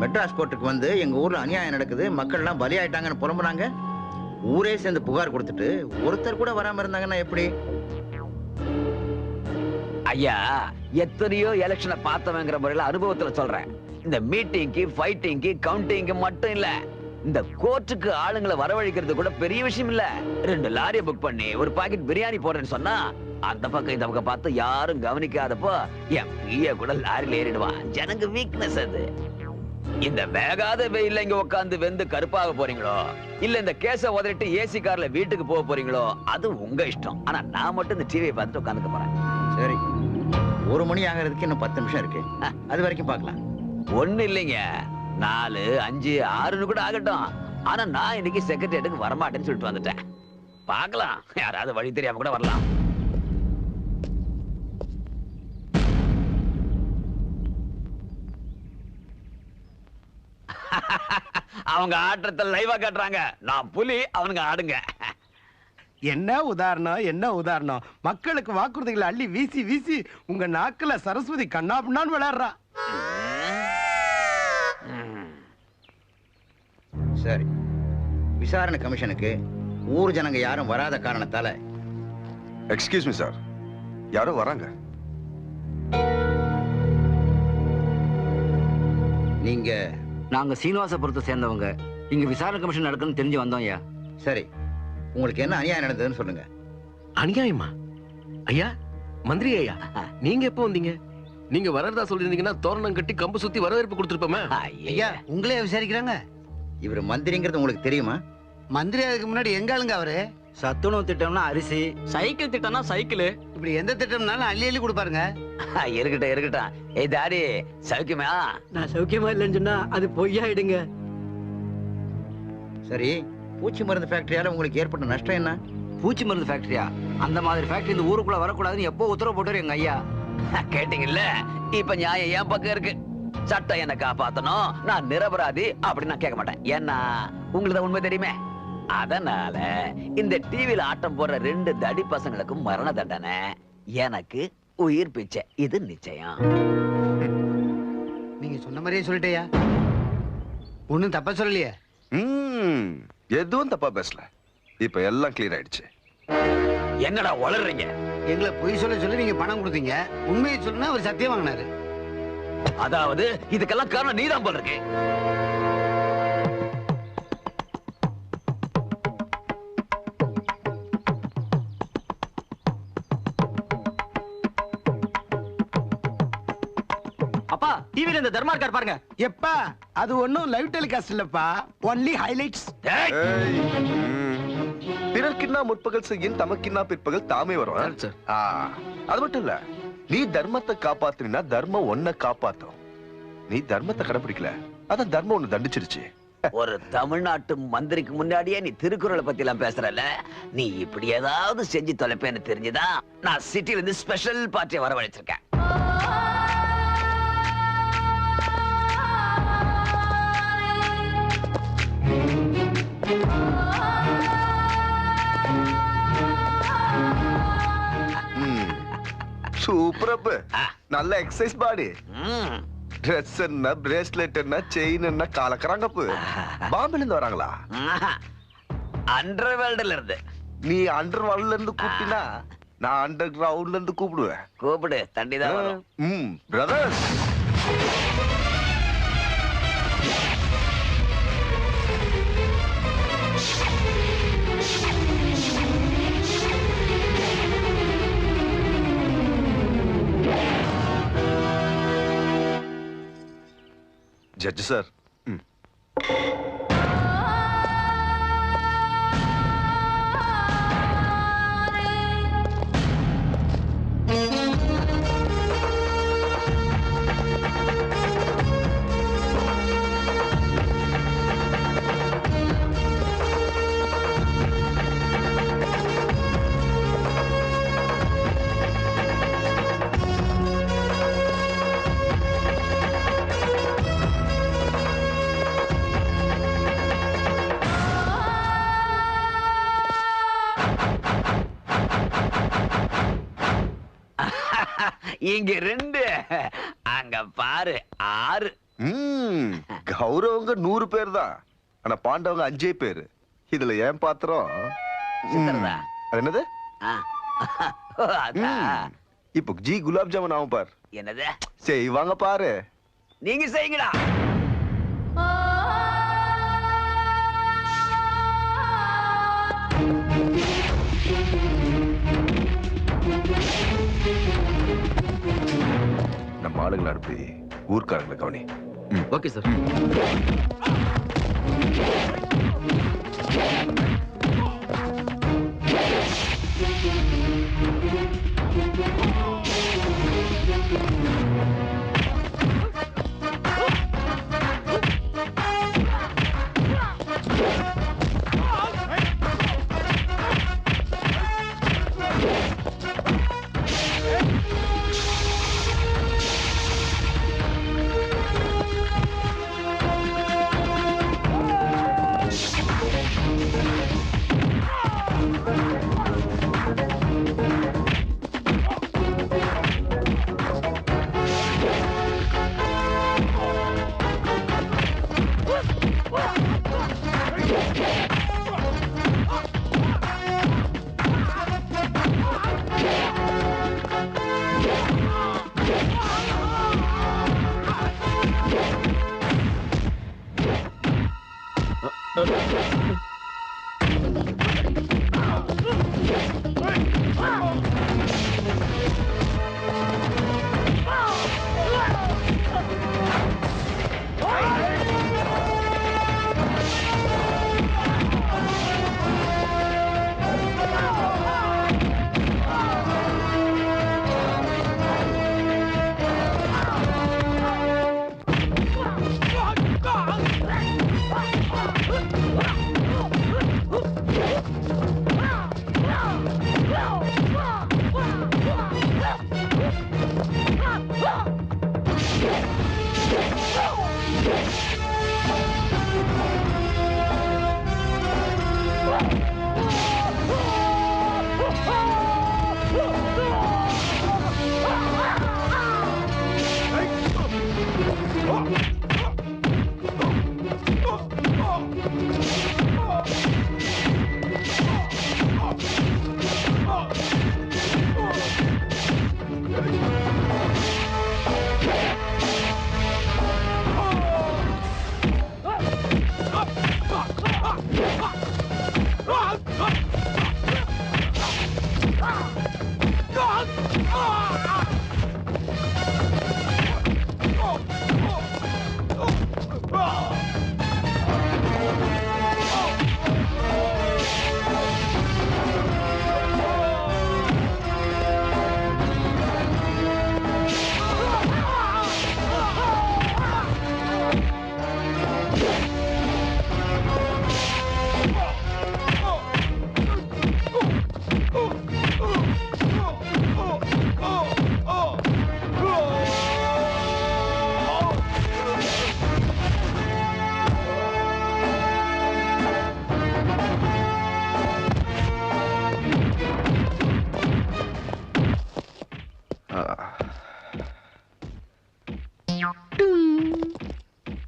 மெட்ராஸ் கோர்ட்டுக்கு வந்து எங்க ஊர்ல அநியாயம் நடக்குது, மக்கள் எல்லாம் பலியாயிட்டாங்கன்னு புலம்புனாங்க. ஊரே சேர்ந்து புகார் கொடுத்துட்டு ஒருத்தர் கூட வராம இருந்தாங்கன்னா எப்படி? ஐயா, எத்தனையோ எலெக்ஷனை பார்த்தவங்கிற முறையில அனுபவத்துல சொல்றேன். இந்த மீட்டிங்க்கு, ஃபைட்டிங்க்கு, கவுண்டிங்க்கு மட்டும் இல்ல, இந்த கோர்ட்டுக்கு ஆளுங்களை வரவழைக்கிறது கூட பெரிய விஷயம் இல்ல. 2 லாரியை புக் பண்ணி ஒரு பாக்கெட் பிரியாணி போடுறேன்னு சொன்னா அந்த பக்கம் இந்த பக்கம் பார்த்து யாரும் கவனிக்காதப்போ என் பிய கூட லாரியில ஏறிடுவான். ஜனங்க வீக்னஸ் அது. இந்த வேகாத வெயில்ல இங்க உட்காந்து வெந்து கருப்பாக போறீங்களோ, இல்ல இந்த கேஸ உதறிட்டு ஏசி கார்ல வீட்டுக்கு போக போறீங்களோ, அது உங்க இஷ்டம். ஆனா நான் மட்டும் இந்த டிவியை பார்த்துட்டு உட்காந்துக்க போறேன். சரி, 1 மணி ஆகிறதுக்கு இன்னும் 10 நிமிஷம் இருக்கு. அது வரைக்கும் பார்க்கலாம். ஒண்ணு இல்லைங்க, 4, 5, 6 கூட ஆகட்டும். ஆனா நான் இன்னைக்கு செக்ரட்டரியேட்டுக்கு வரமாட்டேன்னு சொல்லிட்டு வந்துட்டேன். பார்க்கலாம், யாராவது வழி தெரியாம கூட வரலாம். அவங்க ஆட்டத்தை லைவா காட்டுறாங்க. நான் புலி, அவனுங்க ஆடுங்க. என்ன உதாரணம், என்ன உதாரணம்? மக்களுக்கு வாக்குறுதிகளை அள்ளி வீசி வீசி உங்க நாக்குல சரஸ்வதி கண்ணா பின்னான்னு விளையாடுறா. சரி, விசாரணை கமிஷனுக்கு ஊர் ஜனங்க யாரும் வராத காரணத்தால. எக்ஸ்கியூஸ் மீ சார், யாரோ வராங்க. நீங்க? நாங்க சீனிவாசபுரத்தை சேர்ந்தவங்க. இங்க விசாரணை கமிஷன் நடக்குன்னு தெரிஞ்சு வந்தோம் ஐயா. சரி, உங்களுக்கு என்ன அநியாயம் நடந்ததுன்னு சொல்லுங்க. அநியாயமா? ஐயா, மந்திரி ஐயா, நீங்க எப்போ வந்தீங்க? நீங்க வரதா சொல்லிருந்தீங்கன்னா தோரணம் கட்டி கம்பு சுத்தி வரவேற்பு கொடுத்திருப்போமே. ஐயா, உங்களே விசாரிக்கிறாங்க. இவர் மந்திரிங்கிறது உங்களுக்கு தெரியுமா? மந்திரி அதுக்கு முன்னாடி எங்க ஆளுங்க அவரு? சத்துணவு திட்டம்னா அரிசி, சைக்கிள் திட்டம்னா சைக்கிள். இப்படி எந்த திட்டம்னாலும் அள்ளி அள்ளி கொடுப்பாருங்க. இருக்கட்டும் இருக்கட்டும். ஏய் டாடி, சௌக்கியமா? நான் சௌக்கியமா இல்லைன்னு சொன்னா அது பொய்யாயிடுங்க. சரி, பூச்சி மருந்து ஃபேக்டரியால உங்களுக்கு ஏற்பட்ட நஷ்டம் என்ன? பூச்சி மருந்து ஃபேக்டரியா? அந்த மாதிரி ஃபேக்டரி இந்த ஊருக்குள்ள வரக்கூடாதுன்னு எப்போ உத்தரவு போட்டாரு எங்க ஐயா. கேட்டீங்கல்ல, இப்ப நியாயம் என் பக்கம் இருக்கு. சட்டம் என்ன காப்பாத்தணும், நான் நிரபராதி அப்படி நான் கேட்க மாட்டேன். ஏன்னா உங்களுக்கு தான் உண்மை தெரியுமே. அதனால இந்த டிவில ஆட்டம் போடுற 2 தடி பசங்களுக்கும் மரண தண்டனை, எனக்கு உயிர் பிச்சை. இது நிச்சயம். நீங்க சொன்ன மாதிரியே சொல்லிட்டேயா? ஒண்ணும் தப்பா சொல்லலையே? எதுவும் தப்பா பேசல. இப்ப எல்லாம் கிளியர் ஆயிடுச்சு. என்னடா வளர்றீங்க? எங்களை பொய் சொல்லி நீங்க பணம் கொடுத்தீங்க. உண்மையை சொன்னா அவர் சத்தியம் வாங்கினாரு. அதாவது இதுக்கெல்லாம் காரணம் நீதான் போல இருக்கு. அப்பா, டிவில இந்த தர்மா இருக்கார் பாருங்க. எப்பா, அது ஒண்ணும் லைவ் டெலிகாஸ்ட் இல்லப்பா, ஒன்லி ஹைலைட்ஸ். பிறர்க்கின்னா முற்பகல் செய்யின் தமக்கின்னா பிற்பகல் தாமே வரும். அது மட்டும் இல்ல, நீ தர்மத்தை காப்பாத்தினா தர்மம் ஒன்ன காப்பாத்தும். நீ தர்மத்தை கடைபிடிக்கல, அதான் தர்மம் ஒண்ணு தண்டிச்சிருச்சு. ஒரு தமிழ்நாட்டு மந்திரிக்கு முன்னாடியே நீ திருக்குறளை பத்தி எல்லாம் பேசுறல. நீ இப்படி ஏதாவது செஞ்சு தொலைப்பேன்னு தெரிஞ்சுதான் நான் சிட்டில இருந்து ஸ்பெஷல் பார்ட்டியை வரவழைச்சிருக்கேன். சூப்பரப்பு, நல்ல எக்ஸசைஸ் பாடி. ட்ரெஸ் என்ன, பிரேஸ்லெட் என்ன, செயின் என்ன, காலக்கறாங்கப்பு. பாம்பேல இருந்து வராங்களா? அண்டர் வேர்ல்டுல இருந்து. நீ அண்டர் வேர்ல்ட்ல இருந்து கூப்பிட்டினா நான் அண்டர் கிரவுண்ட்ல இருந்து கூப்பிடுவேன். கூப்பிடு, தண்டிதான் வரும். Brothers, judge sir. இங்க 2, அங்க பாரு 6. கௌரவங்க 100 பேர் தான், ஆனா பாண்டவங்க 5 பேர். இதுல ஏன் பாத்திரம்? அது என்னது? இப்போ ஜி குலாப் ஜாமுன் ஆகும் பார். என்னது செய்வாங்க பாரு. நீங்க செய்யுங்கடா. நம்ம ஆளுங்களை அனுப்பி ஊர்க்காரங்களை கவனி. Okay sir.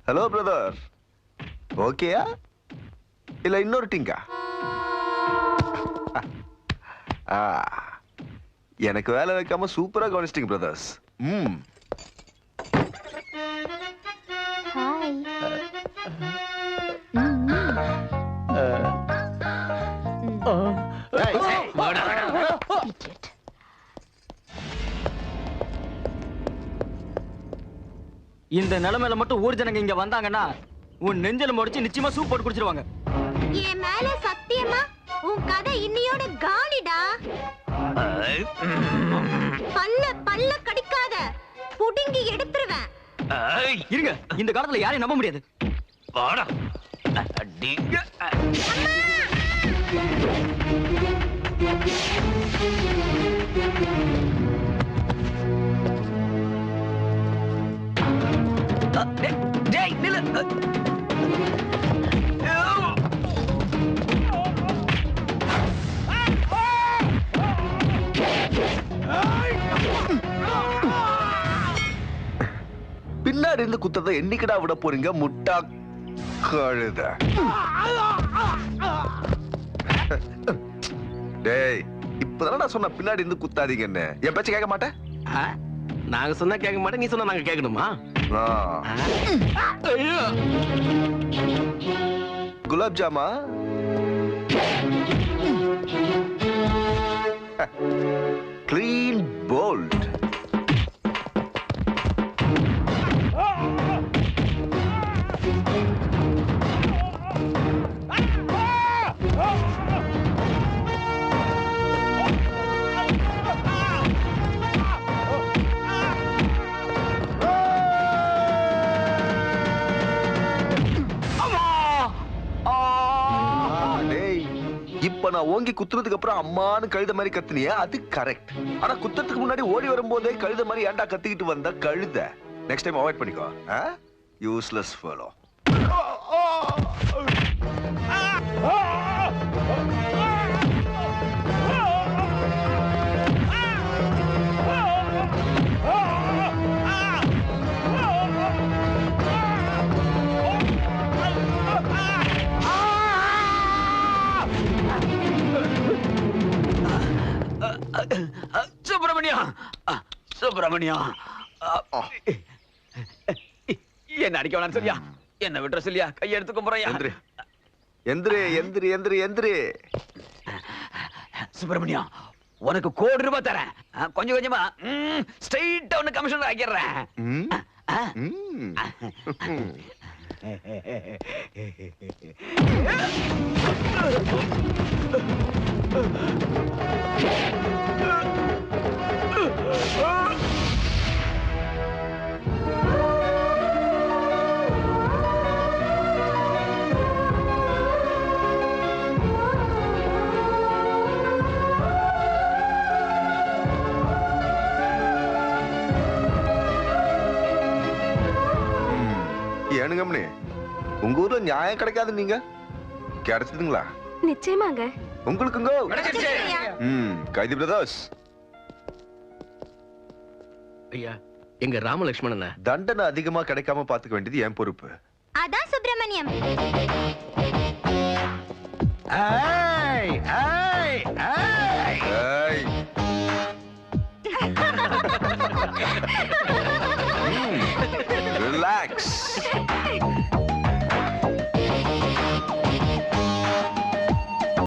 ஹலோ பிரதர், ஓகேயா இல்ல இன்னொரு டிங்கா? எனக்கு வேலை வைக்காம சூப்பரா கவனிச்சிட்டீங்க பிரதர்ஸ். இந்த நிலைமையில மட்டும் ஊர் ஜனங்க இங்க வந்தாங்கன்னா உன் நெஞ்சல முடிச்சு நிச்சயமா சூப் போட்டு குடிச்சிருவாங்க. என் மேல சத்தியமா உன் கதை இன்னையோட காலிடா. பல்ல கடிக்காத, புடுங்கி எடுத்துருவேன். இருங்க, இந்த காலத்துல யாரையும் நம்ப முடியாது. வாடா டிங்க. பின்னாடி இருந்து குத்தத்தை என்னைக்குடா விட போறீங்க முட்டா கழுத? டேய், இப்பதான் நான் சொன்ன பின்னாடி இருந்து குத்தாதீங்கன்னு. என் பேச்ச கேட்க மாட்டேன். நாங்க சொன்னா கேட்க மாட்டேன், நீ சொன்னா நாங்க கேட்கணுமா? குலாப் ஜாமா கிளீன் போல்ட். இப்ப நான் ஓங்கி குத்துறதுக்கு அப்புறம் அம்மான்னு கழுத மாதிரி கத்துனியா, அது கரெக்ட். ஆனா குத்துறதுக்கு முன்னாடி ஓடி வரும்போதே கழுத மாதிரி ஏன்டா கத்திக்கிட்டு வந்த கழுத? நெக்ஸ்ட் டைம் அவாய்ட் பண்ணிக்கோ. Useless fellow. சுப்பிரமணியா, சுப்பிரமணியா, என்ன அடிக்க வேணாம் சொல்லியா? என்ன விட்டுற சொல்லியா? கையெடுத்து கும்புறையா? எந்திரி எந்திரி எந்திரி எந்திரி. சுப்பிரமணியா, உனக்கு ₹1,00,00,000 தரேன். கொஞ்சம் கொஞ்சமா ஸ்ட்ரைட்டா ஒன்னு கமிஷனர் ஆக்கிடுறேன். ஏனுங்க அம்மனி, உங்க ஊர்ல நியாயம் கிடைக்காது நீங்க கிடைச்சதுங்களா? நிச்சயமாங்க. உங்களுக்குங்க கைதி பிரதர்ஸ். ஐயா, எங்க ராமலட்சுமணன் தண்டனை அதிகமா கிடைக்காம பாத்துக்க வேண்டியது என் பொறுப்பு. அதான் சுப்பிரமணியம். ஏய் ஏய் ஏய் ஏய் ரிலாக்ஸ்.